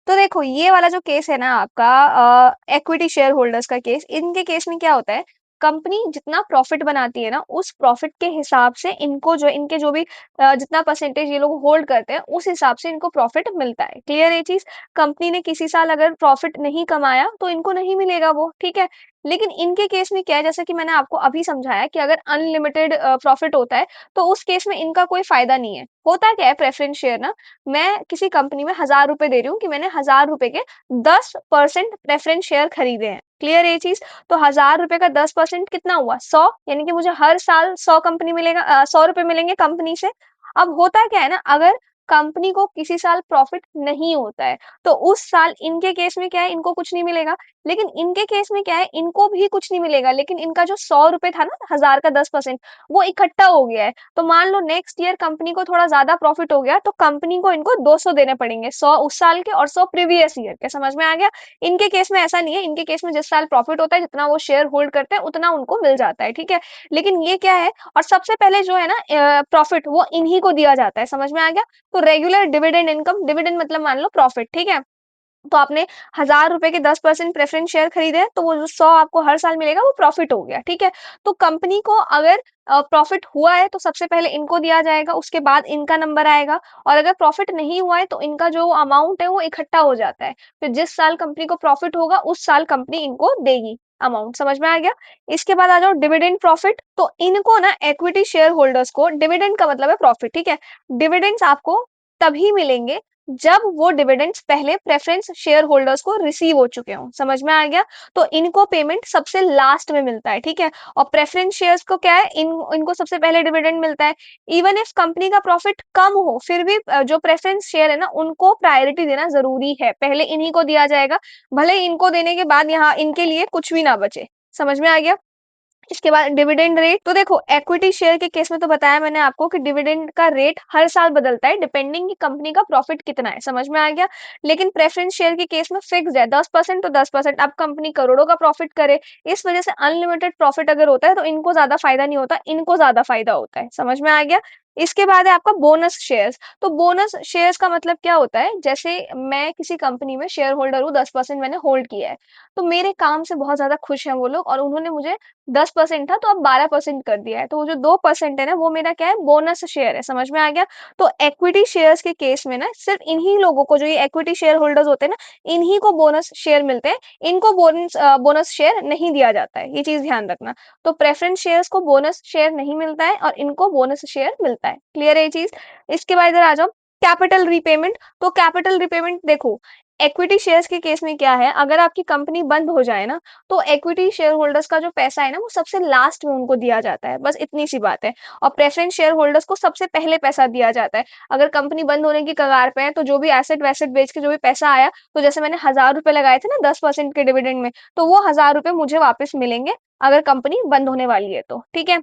तो देखो ये वाला जो केस है ना आपका इक्विटी शेयर होल्डर्स का केस, इनके केस में क्या होता है, कंपनी जितना प्रॉफिट बनाती है ना, उस प्रॉफिट के हिसाब से इनको जो इनके जो भी जितना परसेंटेज ये लोग होल्ड करते हैं, उस हिसाब से इनको प्रॉफिट मिलता है। क्लियर ये चीज? कंपनी ने किसी साल अगर प्रॉफिट नहीं कमाया तो इनको नहीं मिलेगा वो, ठीक है। लेकिन इनके केस में क्या है, जैसे कि मैंने आपको अभी समझाया कि अगर अनलिमिटेड प्रॉफिट होता है तो उस केस में इनका कोई फायदा नहीं है। होता क्या है प्रेफरेंस शेयर ना, मैं किसी कंपनी में 1000 रुपए दे रही हूँ कि मैंने 1000 रुपए के 10% प्रेफरेंस शेयर खरीदे हैं। क्लियर ये चीज? तो 1000 रुपए का 10% कितना हुआ, 100। यानी कि मुझे हर साल 100 कंपनी मिलेगा, 100 रुपए मिलेंगे कंपनी से। अब होता क्या है ना, अगर कंपनी को किसी साल प्रॉफिट नहीं होता है, तो उस साल इनके केस में क्या है, इनको कुछ नहीं मिलेगा। लेकिन इनके केस में क्या है, इनको भी कुछ नहीं मिलेगा, लेकिन इनका जो 100 रुपए था ना, 1000 का 10%, वो इकट्ठा हो गया है। तो मान लो नेक्स्ट ईयर कंपनी को थोड़ा ज्यादा प्रॉफिट हो गया, तो कंपनी को इनको 200 देने पड़ेंगे, 100 उस साल के और 100 प्रीवियस ईयर के। समझ में आ गया? इनके केस में ऐसा नहीं है, इनके केस में जिस साल प्रॉफिट होता है, जितना वो शेयर होल्ड करते हैं उतना उनको मिल जाता है, ठीक है। लेकिन ये क्या है, और सबसे पहले जो है ना प्रॉफिट, वो इन्हीं को दिया जाता है। समझ में आ गया? तो रेगुलर डिविडेंड इनकम, डिविडेंड मतलब मान लो प्रॉफिट, ठीक है। तो आपने 1000 रुपए के 10% प्रेफरेंस शेयर खरीदे, तो वो जो 100 आपको हर साल मिलेगा, वो प्रॉफिट हो गया, ठीक है। तो कंपनी को अगर प्रॉफिट हुआ है, तो सबसे पहले इनको दिया जाएगा, उसके बाद इनका नंबर आएगा। और अगर प्रॉफिट नहीं हुआ है, तो इनका जो अमाउंट है वो इकट्ठा हो जाता है। फिर जिस साल कंपनी को प्रॉफिट होगा, उस साल कंपनी इनको देगी अमाउंट। समझ में आ गया? इसके बाद आ जाओ डिविडेंड प्रॉफिट। तो इनको ना इक्विटी शेयर होल्डर्स को, डिविडेंड का मतलब है प्रॉफिट, ठीक है। डिविडेंड्स आपको तभी मिलेंगे जब वो डिविडेंड्स पहले प्रेफरेंस शेयर होल्डर्स को रिसीव हो चुके हों। समझ में आ गया? तो इनको पेमेंट सबसे लास्ट में मिलता है, ठीक है। और प्रेफरेंस शेयर्स को क्या है, इनको सबसे पहले डिविडेंड मिलता है। इवन इफ कंपनी का प्रॉफिट कम हो, फिर भी जो प्रेफरेंस शेयर है ना, उनको प्रायोरिटी देना जरूरी है, पहले इन्हीं को दिया जाएगा। भले ही इनको देने के बाद यहाँ इनके लिए कुछ भी ना बचे। समझ में आ गया? इसके बाद डिविडेंड रेट, तो देखो इक्विटी शेयर के केस में तो बताया मैंने आपको कि डिविडेंड का रेट हर साल बदलता है, डिपेंडिंग कि कंपनी का प्रॉफिट कितना है। समझ में आ गया? लेकिन प्रेफरेंस शेयर के केस में फिक्स है, 10% तो 10%। अब कंपनी करोड़ों का प्रॉफिट करे, इस वजह से अनलिमिटेड प्रॉफिट अगर होता है, तो इनको ज्यादा फायदा नहीं होता, इनको ज्यादा फायदा होता है। समझ में आ गया? इसके बाद है आपका बोनस शेयर्स। तो बोनस शेयर्स का मतलब क्या होता है, जैसे मैं किसी कंपनी में शेयर होल्डर हूँ, 10% मैंने होल्ड किया है, तो मेरे काम से बहुत ज्यादा खुश हैं वो लोग, और उन्होंने मुझे 10% था तो अब 12% कर दिया है, तो वो जो 2% है ना, वो मेरा क्या है, बोनस शेयर है। समझ में आ गया? तो इक्विटी शेयर्स के केस में ना, सिर्फ इन्हीं लोगों को, जो ये इक्विटी शेयर होल्डर्स होते हैं ना, इन्हीं को बोनस शेयर मिलते हैं। इनको बोनस शेयर नहीं दिया जाता है, ये चीज ध्यान रखना। तो प्रेफरेंस शेयर्स को बोनस शेयर नहीं मिलता है, और इनको बोनस शेयर मिलता है। क्लियर है ये चीज? इसके बाद इधर आ जाओ, कैपिटल रिपेमेंट। तो कैपिटल रिपेमेंट देखो, इक्विटी शेयर्स के केस में क्या है, अगर आपकी कंपनी बंद हो जाए ना, तो इक्विटी शेयर होल्डर्स का जो पैसा है ना, वो सबसे लास्ट में उनको दिया जाता है, बस इतनी सी बात है। और प्रेफरेंस शेयर होल्डर्स को सबसे पहले पैसा दिया जाता है। अगर कंपनी बंद होने की कगार पे है, तो जो भी एसेट वैसेट बेच के जो भी पैसा आया, तो जैसे मैंने 1000 रुपए लगाए थे ना 10% के डिविडेंड में, तो वो 1000 रुपए मुझे वापस मिलेंगे, अगर कंपनी बंद होने वाली है तो, ठीक है।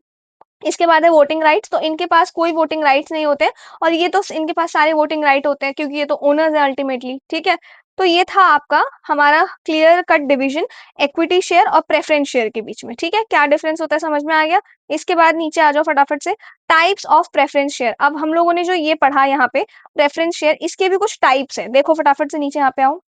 इसके बाद है वोटिंग राइट्स। तो इनके पास कोई वोटिंग राइट्स नहीं होते, और ये तो इनके पास सारे वोटिंग राइट होते हैं, क्योंकि ये तो ओनर्स है अल्टीमेटली, ठीक है। तो ये था आपका हमारा clear cut division equity share और प्रेफरेंस शेयर के बीच में, ठीक है। क्या डिफरेंस होता है, समझ में आ गया? इसके बाद नीचे आ जाओ फटाफट से, टाइप्स ऑफ प्रेफरेंस शेयर। अब हम लोगों ने जो ये पढ़ा यहाँ पे प्रेफरेंस शेयर, इसके भी कुछ टाइप्स है, देखो फटाफट से नीचे यहाँ पे आओ।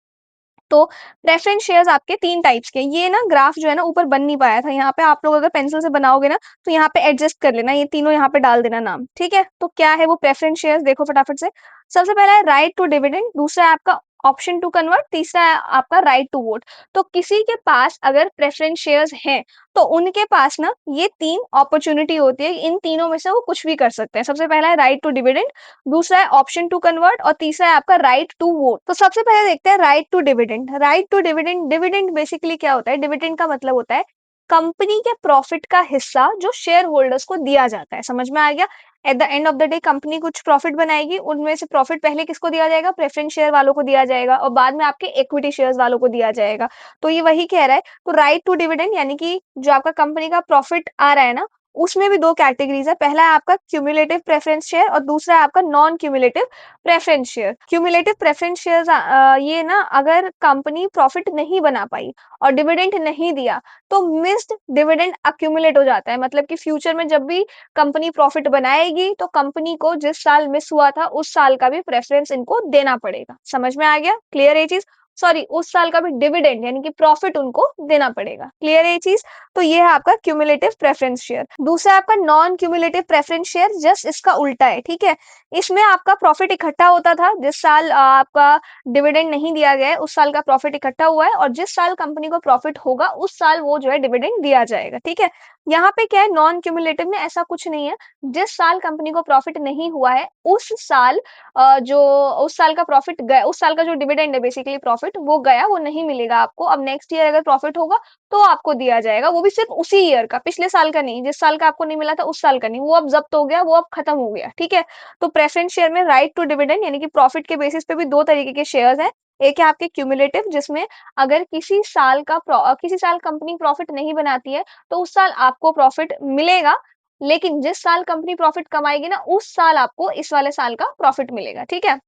तो प्रेफरेंस शेयर्स आपके 3 टाइप्स के, ये ना ग्राफ जो है ना ऊपर बन नहीं पाया था, यहाँ पे आप लोग अगर पेंसिल से बनाओगे ना, तो यहाँ पे एडजस्ट कर लेना, ये तीनों यहाँ पे डाल देना नाम, ठीक है। तो क्या है वो प्रेफरेंस शेयर्स, देखो फटाफट से। सबसे पहला है राइट टू डिविडेंड, दूसरा है आपका ऑप्शन टू कन्वर्ट, तीसरा है आपका राइट टू वोट। तो किसी के पास अगर प्रेफरेंस शेयर्स हैं, तो उनके पास ना ये 3 अपॉर्चुनिटी होती है, इन तीनों में से वो कुछ भी कर सकते हैं। सबसे पहला है राइट टू डिविडेंड, दूसरा है ऑप्शन टू कन्वर्ट, और तीसरा है आपका राइट टू वोट। तो सबसे पहले देखते हैं right to dividend. Right to dividend, dividend basically क्या होता है, डिविडेंड का मतलब होता है कंपनी के प्रॉफिट का हिस्सा जो शेयर होल्डर्स को दिया जाता है। समझ में आ गया? At the end of the day company कुछ प्रॉफिट बनाएगी, उनमें से प्रॉफिट पहले किसको दिया जाएगा, प्रेफरेंस शेयर वालों को दिया जाएगा, और बाद में आपके इक्विटी शेयर्स वालों को दिया जाएगा। तो ये वही कह रहा है। तो राइट टू डिविडेंड यानी कि जो आपका कंपनी का प्रॉफिट आ रहा है ना, उसमें भी 2 कैटेगरीज है, पहला है आपका क्यूमुलेटिव प्रेफरेंस शेयर, और दूसरा है आपका non cumulative preference share. Cumulative preference share ये ना, अगर कंपनी प्रॉफिट नहीं बना पाई और डिविडेंड नहीं दिया, तो मिस्ड डिविडेंड अक्यूमुलेट हो जाता है, मतलब कि फ्यूचर में जब भी कंपनी प्रॉफिट बनाएगी, तो कंपनी को जिस साल मिस हुआ था, उस साल का भी प्रेफरेंस इनको देना पड़ेगा। समझ में आ गया? क्लियर है ये चीज? सॉरी, उस साल का भी डिविडेंड यानी कि प्रॉफिट उनको देना पड़ेगा। क्लियर है ये चीज? तो ये है आपका क्यूमुलेटिव प्रेफरेंस शेयर। दूसरा आपका non cumulative preference share, just इसका उल्टा है, ठीक है। इसमें आपका प्रॉफिट इकट्ठा होता था, जिस साल आपका डिविडेंड नहीं दिया गया है, उस साल का प्रॉफिट इकट्ठा हुआ है, और जिस साल कंपनी को प्रॉफिट होगा, उस साल वो जो है डिविडेंड दिया जाएगा, ठीक है। यहाँ पे क्या है, नॉन क्यूमुलेटिव में ऐसा कुछ नहीं है। जिस साल कंपनी को प्रॉफिट नहीं हुआ है उस साल जो उस साल का प्रॉफिट गया, उस साल का जो डिविडेंड है बेसिकली प्रॉफिट वो गया, वो नहीं मिलेगा आपको। अब नेक्स्ट ईयर अगर प्रॉफिट होगा तो आपको दिया जाएगा, वो भी सिर्फ उसी ईयर का, पिछले साल का नहीं। जिस साल का आपको नहीं मिला था उस साल का नहीं, वो अब जब्त हो गया, वो अब खत्म हो गया, ठीक है। तो प्रेफरेंस शेयर में राइट टू डिविडेंड यानी कि प्रॉफिट के बेसिस पे भी दो तरीके के शेयर्स हैं। एक है आपके क्यूमुलेटिव, जिसमें अगर किसी साल कंपनी प्रॉफिट नहीं बनाती है तो उस साल आपको प्रॉफिट मिलेगा, लेकिन जिस साल कंपनी प्रॉफिट कमाएगी ना उस साल आपको इस वाले साल का प्रॉफिट मिलेगा, ठीक है।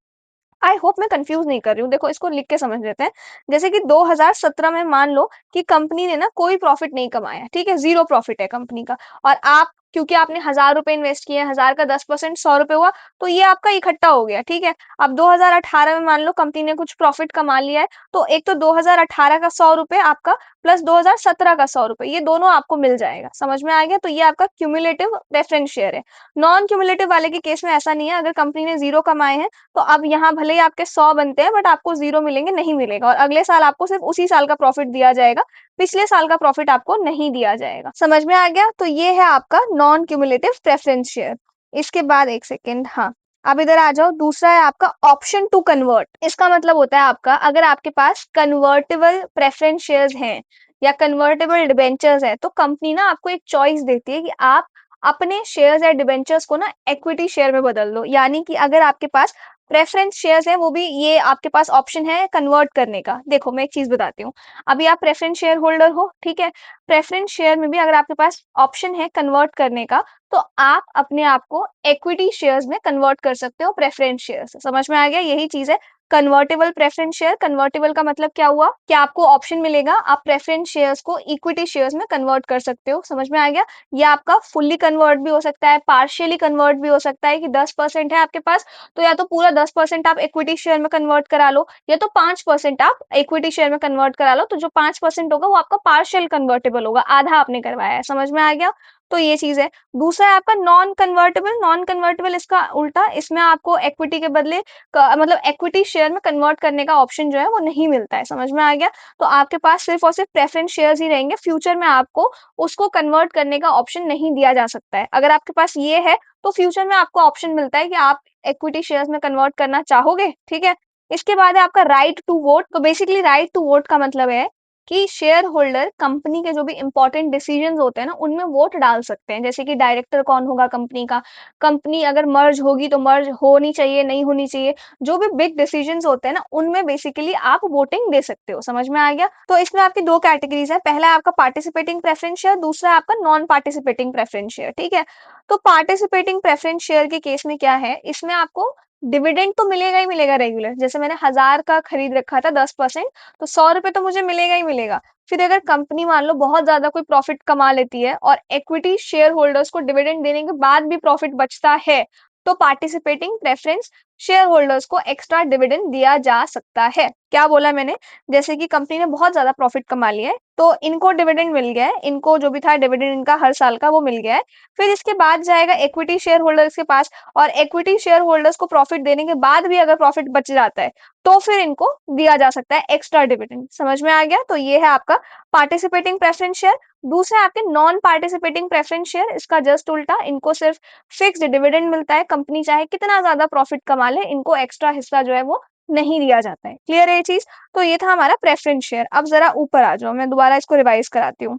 आई होप मैं कंफ्यूज नहीं कर रही हूँ। देखो इसको लिख के समझ लेते हैं। जैसे कि 2017 में मान लो कि कंपनी ने ना कोई प्रॉफिट नहीं कमाया, ठीक है, जीरो प्रॉफिट है कंपनी का, और आप क्योंकि आपने 1,000 रुपए इन्वेस्ट किए, 1,000 का 10% 100 रुपए हुआ, तो ये आपका इकट्ठा हो गया, ठीक है। अब 2018 में मान लो कंपनी ने कुछ प्रॉफिट कमा लिया है, तो एक तो 2018 का 100 रुपए आपका प्लस 2017 का 100 रुपए, ये दोनों आपको मिल जाएगा। समझ में आ गया? तो ये आपका क्यूमुलेटिव प्रेफरेंस शेयर है। नॉन क्यूमुलेटिव वाले के केस में ऐसा नहीं है। अगर कंपनी ने जीरो कमाए हैं तो अब यहाँ भले ही आपके 100 बनते हैं बट आपको जीरो मिलेंगे, नहीं मिलेगा, और अगले साल आपको सिर्फ उसी साल का प्रॉफिट दिया जाएगा, पिछले साल का प्रॉफिट आपको नहीं दिया जाएगा। समझ में आ गया? तो ये है आपका नॉन क्यूमुलेटिव प्रेफरेंस शेयर। इसके बाद एक सेकेंड, हाँ, अब इधर आ जाओ। दूसरा है आपका ऑप्शन टू कन्वर्ट। इसका मतलब होता है आपका, अगर आपके पास कन्वर्टेबल प्रेफरेंस शेयर्स हैं या कन्वर्टेबल डिबेंचर्स है, तो कंपनी ना आपको एक चॉइस देती है कि आप अपने शेयर्स या डिबेंचर्स को ना इक्विटी शेयर में बदल दो। यानी कि अगर आपके पास प्रेफरेंस शेयर्स है, वो भी ये आपके पास ऑप्शन है कन्वर्ट करने का। देखो मैं एक चीज बताती हूँ। अभी आप प्रेफरेंस शेयर होल्डर हो, ठीक है। प्रेफरेंस शेयर में भी अगर आपके पास ऑप्शन है कन्वर्ट करने का, तो आप अपने आप को इक्विटी शेयर्स में कन्वर्ट कर सकते हो प्रेफरेंस शेयर से। समझ में आ गया? यही चीज है कन्वर्टेबल प्रेफरेंस शेयर। कन्वर्टेबल का मतलब क्या हुआ कि आपको ऑप्शन मिलेगा, आप प्रेफरेंस शेयर्स को इक्विटी शेयर्स में कन्वर्ट कर सकते हो। समझ में आ गया? ये आपका फुल्ली कन्वर्ट भी हो सकता है, पार्शियली कन्वर्ट भी हो सकता है, कि 10% है आपके पास तो या तो पूरा 10% आप इक्विटी शेयर में कन्वर्ट करा लो, या तो 5% आप इक्विटी शेयर में कन्वर्ट करा लो। तो जो 5% होगा वो आपका पार्शियल कन्वर्टेबल होगा, आधा आपने करवाया है। समझ में आ गया? तो ये चीज है। दूसरा है आपका नॉन कन्वर्टेबल। नॉन कन्वर्टेबल इसका उल्टा, इसमें आपको इक्विटी के बदले मतलब इक्विटी शेयर में कन्वर्ट करने का ऑप्शन जो है वो नहीं मिलता है। समझ में आ गया? तो आपके पास सिर्फ और सिर्फ प्रेफरेंस शेयर्स ही रहेंगे, फ्यूचर में आपको उसको कन्वर्ट करने का ऑप्शन नहीं दिया जा सकता है। अगर आपके पास ये है तो फ्यूचर में आपको ऑप्शन मिलता है कि आप इक्विटी शेयर्स में कन्वर्ट करना चाहोगे, ठीक है। इसके बाद है आपका राइट टू वोट। तो बेसिकली राइट टू वोट का मतलब है कि शेयर होल्डर कंपनी के जो भी इंपॉर्टेंट डिसीजन होते हैं ना उनमें वोट डाल सकते हैं। जैसे कि डायरेक्टर कौन होगा कंपनी का, कंपनी अगर मर्ज होगी तो मर्ज होनी चाहिए नहीं होनी चाहिए, जो भी बिग डिसीजंस होते हैं ना उनमें बेसिकली आप वोटिंग दे सकते हो। समझ में आ गया? तो इसमें आपकी दो कैटेगरीज है, पहला है आपका पार्टिसिपेटिंग प्रेफरेंस शेयर, दूसरा है आपका नॉन पार्टिसिपेटिंग प्रेफरेंस शेयर, ठीक है। तो पार्टिसिपेटिंग प्रेफरेंस शेयर के केस में क्या है, इसमें आपको डिविडेंड तो मिलेगा ही मिलेगा रेगुलर। जैसे मैंने 1,000 का खरीद रखा था 10%, तो 100 रुपए तो मुझे मिलेगा ही मिलेगा। फिर अगर कंपनी मान लो बहुत ज्यादा कोई प्रॉफिट कमा लेती है और इक्विटी शेयर होल्डर्स को डिविडेंड देने के बाद भी प्रॉफिट बचता है, तो पार्टिसिपेटिंग प्रेफरेंस शेयर होल्डर्स को एक्स्ट्रा डिविडेंड दिया जा सकता है। क्या बोला मैंने? जैसे कि कंपनी ने बहुत ज्यादा प्रॉफिट कमा लिया है तो इनको डिविडेंड मिल गया है, इनको जो भी था डिविडेंड इनका हर साल का वो मिल गया है। फिर इसके बाद जाएगा इक्विटी शेयर होल्डर्स के पास, और इक्विटी शेयर होल्डर्स को प्रॉफिट देने के बाद भी अगर प्रॉफिट बच जाता है तो फिर इनको दिया जा सकता है एक्स्ट्रा डिविडेंड। समझ में आ गया? तो ये है आपका पार्टिसिपेटिंग प्रेफरेंस शेयर। दूसरे आपके नॉन पार्टिसिपेटिंग प्रेफरेंस शेयर, इसका जस्ट उल्टा, इनको सिर्फ फिक्स्ड डिविडेंड मिलता है, कंपनी चाहे कितना ज्यादा प्रॉफिट कमा ले इनको एक्स्ट्रा हिस्सा जो है वो नहीं दिया जाता है। क्लियर है ये चीज? तो ये था हमारा प्रेफरेंस शेयर। अब जरा ऊपर आ जाओ, मैं दोबारा इसको रिवाइज कराती हूँ।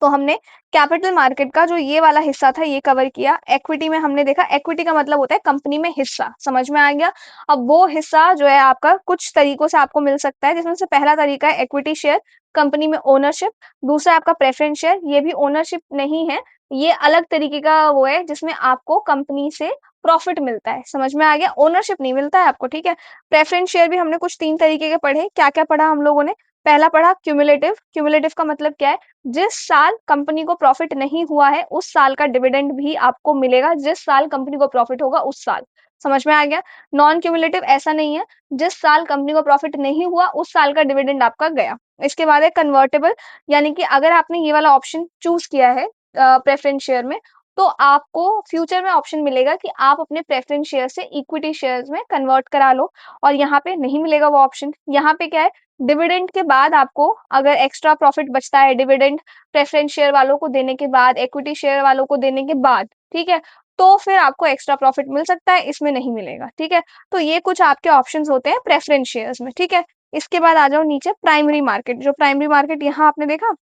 तो हमने कैपिटल मार्केट का जो ये वाला हिस्सा था ये कवर किया। इक्विटी में हमने देखा, इक्विटी का मतलब होता है कंपनी में हिस्सा। समझ में आ गया? अब वो हिस्सा जो है आपका कुछ तरीकों से आपको मिल सकता है, जिसमें से पहला तरीका है इक्विटी शेयर, कंपनी में ओनरशिप। दूसरा आपका प्रेफरेंस शेयर, ये भी ओनरशिप नहीं है, ये अलग तरीके का वो है जिसमें आपको कंपनी से प्रॉफिट मिलता है। समझ में आ गया? ओनरशिप नहीं मिलता है आपको, ठीक है। प्रेफरेंस शेयर भी हमने कुछ 3 तरीके के पढ़े। क्या क्या पढ़ा हम लोगों ने? पहला पढ़ा क्यूमुलेटिव। क्यूमुलेटिव का मतलब क्या है? जिस साल कंपनी को प्रॉफिट नहीं हुआ है उस साल का डिविडेंड भी आपको मिलेगा, जिस साल कंपनी को प्रॉफिट होगा उस साल। समझ में आ गया? नॉन क्यूमुलेटिव ऐसा नहीं है, जिस साल कंपनी को प्रॉफिट नहीं हुआ उस साल का डिविडेंड आपका गया। इसके बाद है कन्वर्टेबल, यानी कि अगर आपने ये वाला ऑप्शन चूज किया है प्रेफरेंस शेयर में, तो आपको फ्यूचर में ऑप्शन मिलेगा कि आप अपने प्रेफरेंस शेयर से इक्विटी शेयर्स में कन्वर्ट करा लो, और यहाँ पे नहीं मिलेगा वो ऑप्शन। यहाँ पे क्या है, डिविडेंड के बाद आपको अगर एक्स्ट्रा प्रॉफिट बचता है, डिविडेंड प्रेफरेंस शेयर वालों को देने के बाद, इक्विटी शेयर वालों को देने के बाद, ठीक है, तो फिर आपको एक्स्ट्रा प्रॉफिट मिल सकता है, इसमें नहीं मिलेगा, ठीक है। तो ये कुछ आपके ऑप्शंस होते हैं प्रेफरेंस शेयर्स में, ठीक है। इसके बाद आ जाओ नीचे प्राइमरी मार्केट। जो प्राइमरी मार्केट यहाँ आपने देखा,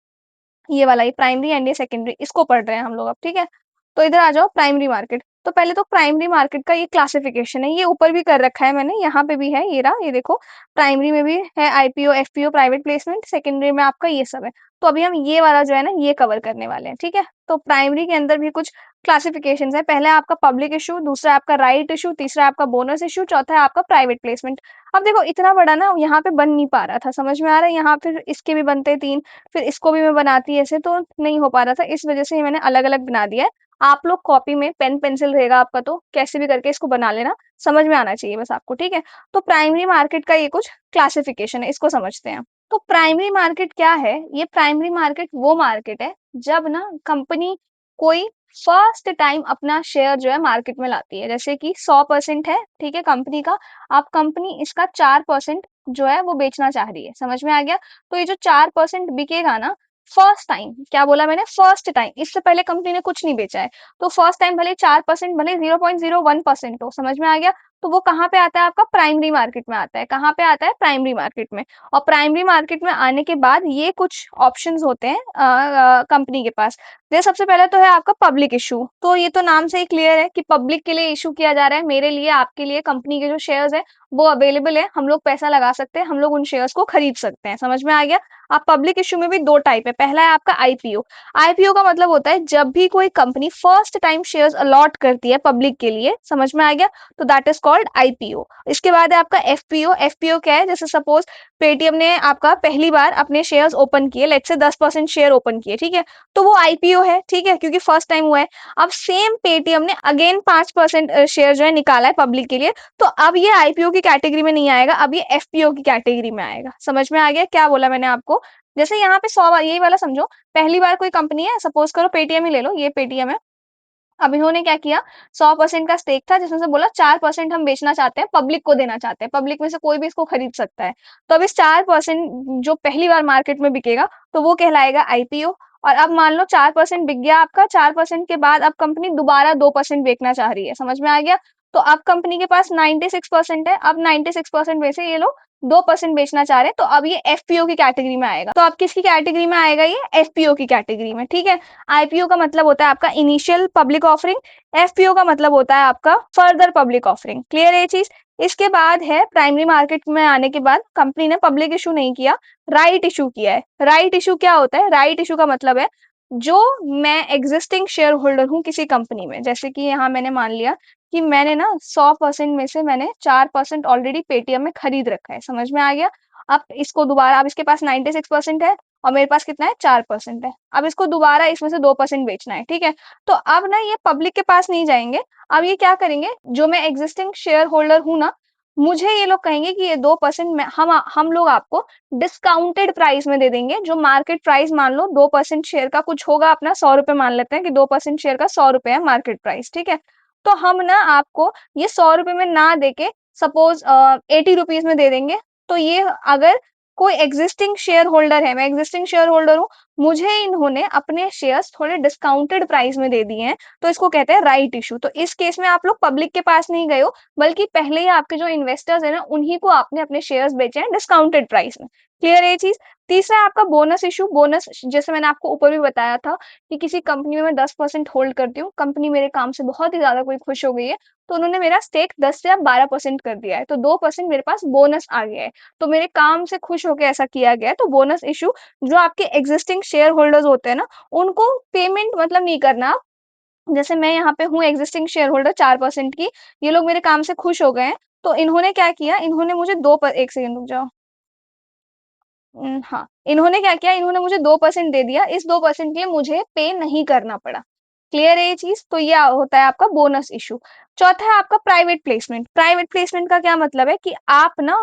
ये वाला, ये प्राइमरी एंड ये सेकेंडरी, इसको पढ़ रहे हैं हम लोग अब, ठीक है। तो इधर आ जाओ प्राइमरी मार्केट। तो पहले तो प्राइमरी मार्केट का ये क्लासिफिकेशन है, ये ऊपर भी कर रखा है मैंने, यहाँ पे भी है, ये रहा, ये देखो। प्राइमरी में भी है IPO, FPO, private placement, secondary में आपका ये सब है। तो अभी हम ये वाला जो है ना, ये कवर करने वाले हैं, ठीक है। तो प्राइमरी के अंदर भी कुछ क्लासिफिकेशन है। पहला है आपका पब्लिक इशू, दूसरा आपका राइट इशू, तीसरा आपका बोनस इशू, चौथा है आपका प्राइवेट प्लेसमेंट। अब देखो इतना बड़ा ना यहाँ पे बन नहीं पा रहा था, समझ में आ रहा है, यहाँ फिर इसके भी बनते तीन, फिर इसको भी मैं बनाती ऐसे तो नहीं हो पा रहा था, इस वजह से मैंने अलग अलग बना दिया है। आप लोग कॉपी में पेन पेंसिल रहेगा आपका, तो कैसे भी करके इसको बना लेना, समझ में आना चाहिए बस आपको, ठीक है। तो प्राइमरी मार्केट का ये कुछ क्लासिफिकेशन है, इसको समझते हैं। तो प्राइमरी मार्केट क्या है? ये प्राइमरी मार्केट वो मार्केट है जब ना कंपनी कोई फर्स्ट टाइम अपना शेयर जो है मार्केट में लाती है। जैसे कि 100% है, ठीक है, कंपनी का, अब कंपनी इसका 4% जो है वो बेचना चाह रही है, समझ में आ गया। तो ये जो 4% बिकेगा ना, फर्स्ट टाइम, क्या बोला मैंने, फर्स्ट टाइम, इससे पहले कंपनी ने कुछ नहीं बेचा है, तो फर्स्ट टाइम भले 4%, भले 0.01% हो, समझ में आ गया। तो वो कहाँ पे आता है? आपका प्राइमरी मार्केट में आता है। कहाँ पे आता है? प्राइमरी मार्केट में। और प्राइमरी मार्केट में आने के बाद ये कुछ ऑप्शंस होते हैं कंपनी के पास। जैसे सबसे पहले तो है आपका पब्लिक इशू। तो ये तो नाम से ही क्लियर है कि पब्लिक के लिए इशू किया जा रहा है, मेरे लिए, आपके लिए, कंपनी के जो शेयर्स है वो अवेलेबल है, हम लोग पैसा लगा सकते हैं, हम लोग उन शेयर्स को खरीद सकते हैं, समझ में आ गया। अब पब्लिक इशू में भी दो टाइप है। पहला है आपका आईपीओ। आईपीओ का मतलब होता है जब भी कोई company first time shares allot करती है पब्लिक के लिए, समझ में आ गया, तो दैट इज कॉल्ड आईपीओ। इसके बाद है आपका एफपीओ। एफपीओ क्या है? जैसे सपोज पेटीएम ने आपका पहली बार अपने शेयर्स ओपन किए, लेट्स से 10% शेयर ओपन किए, ठीक है, तो वो आईपीओ है, ठीक है, क्योंकि फर्स्ट टाइम हुआ है। अब सेम पेटीएम ने अगेन 5% शेयर जो है निकाला है पब्लिक के लिए, तो अब ये आईपीओ की कैटेगरी में नहीं आएगा, अब ये एफपीओ की कैटेगरी में आएगा। समझ में आ गया क्या बोला मैंने आपको? जैसे यहाँ पे 100 बार, यही वाला समझो, पहली बार कोई कंपनी है, सपोज करो पेटीएम ही ले लो, ये पेटीएम है। अब इन्होंने क्या किया, 100% का स्टेक था जिसमें से बोला 4% हम बेचना चाहते हैं, पब्लिक को देना चाहते हैं, पब्लिक में से कोई भी इसको खरीद सकता है। तो अब इस 4% जो पहली बार मार्केट में बिकेगा, तो वो कहलाएगा आईपीओ। और अब मान लो 4% बिक गया आपका, 4% के बाद अब कंपनी दोबारा 2% बेचना चाह रही है, समझ में आ गया। तो अब कंपनी के पास 96% है, अब 96% में से ये लोग 2% बेचना चाह रहे हैं, तो अब ये एफपीओ की कैटेगरी में आएगा। तो अब किसकी कैटेगरी में आएगा? ये एफपीओ की कैटेगरी में, ठीक है। आईपीओ का मतलब होता है आपका इनिशियल पब्लिक ऑफरिंग, एफपीओ का मतलब होता है आपका फर्दर पब्लिक ऑफरिंग। क्लियर है ये चीज? इसके बाद है प्राइमरी मार्केट में आने के बाद कंपनी ने पब्लिक इशू नहीं किया, राइट इशू किया है। राइट इशू क्या होता है? राइट इशू का मतलब है जो मैं एग्जिस्टिंग शेयर होल्डर हूँ किसी कंपनी में, जैसे कि यहाँ मैंने मान लिया कि मैंने ना 100% में से मैंने 4% ऑलरेडी पेटीएम में खरीद रखा है, समझ में आ गया। अब इसको दोबारा, अब इसके पास 96% है और मेरे पास कितना है? 4% है। अब इसको दोबारा इसमें से 2% बेचना है, ठीक है। तो अब ना ये पब्लिक के पास नहीं जाएंगे, अब ये क्या करेंगे, जो मैं एग्जिस्टिंग शेयर होल्डर हूँ ना, मुझे ये लोग कहेंगे कि ये 2% हम लोग आपको डिस्काउंटेड प्राइस में दे देंगे। जो मार्केट प्राइस मान लो 2% शेयर का कुछ होगा अपना 100 रुपए, मान लेते हैं कि 2% शेयर का 100 रुपए है मार्केट प्राइस, ठीक है। तो हम ना आपको ये 100 रुपए में ना देके सपोज 80 रुपीज में दे देंगे। तो ये अगर कोई एग्जिस्टिंग शेयर होल्डर है, मैं एग्जिस्टिंग शेयर होल्डर हूँ, मुझे इन्होंने अपने शेयर्स थोड़े डिस्काउंटेड प्राइस में दे दिए हैं, तो इसको कहते हैं राइट इशू। तो इस केस में आप लोग पब्लिक के पास नहीं गए हो, बल्कि पहले ही आपके जो इन्वेस्टर्स है ना, उन्हीं को आपने अपने शेयर्स बेचे हैं डिस्काउंटेड प्राइस में। क्लियर है ये चीज? तीसरा है आपका बोनस इशू। बोनस, जैसे मैंने आपको ऊपर भी बताया था कि किसी कंपनी में मैं 10% होल्ड करती हूँ, कंपनी मेरे काम से बहुत ही ज्यादा कोई खुश हो गई है, तो उन्होंने मेरा स्टेक 10 या 12% कर दिया है, तो 2% मेरे पास बोनस आ गया है। तो मेरे काम से खुश होकर ऐसा किया गया है, तो बोनस इशू, जो आपके एग्जिस्टिंग शेयर होल्डर्स होते हैं ना, उनको पेमेंट मतलब नहीं करना। जैसे मैं यहाँ पे हूँ एग्जिस्टिंग शेयर होल्डर 4% की, ये लोग मेरे काम से खुश हो गए हैं, तो इन्होंने क्या किया, इन्होंने मुझे एक सेकंड रुक जाओ। हाँ, इन्होंने क्या किया, इन्होंने मुझे 2% दे दिया, इस 2% के लिए मुझे पे नहीं करना पड़ा। क्लियर है ये चीज? तो ये होता है आपका बोनस इशू। चौथा है आपका प्राइवेट प्लेसमेंट। प्राइवेट प्लेसमेंट का क्या मतलब है कि आप ना,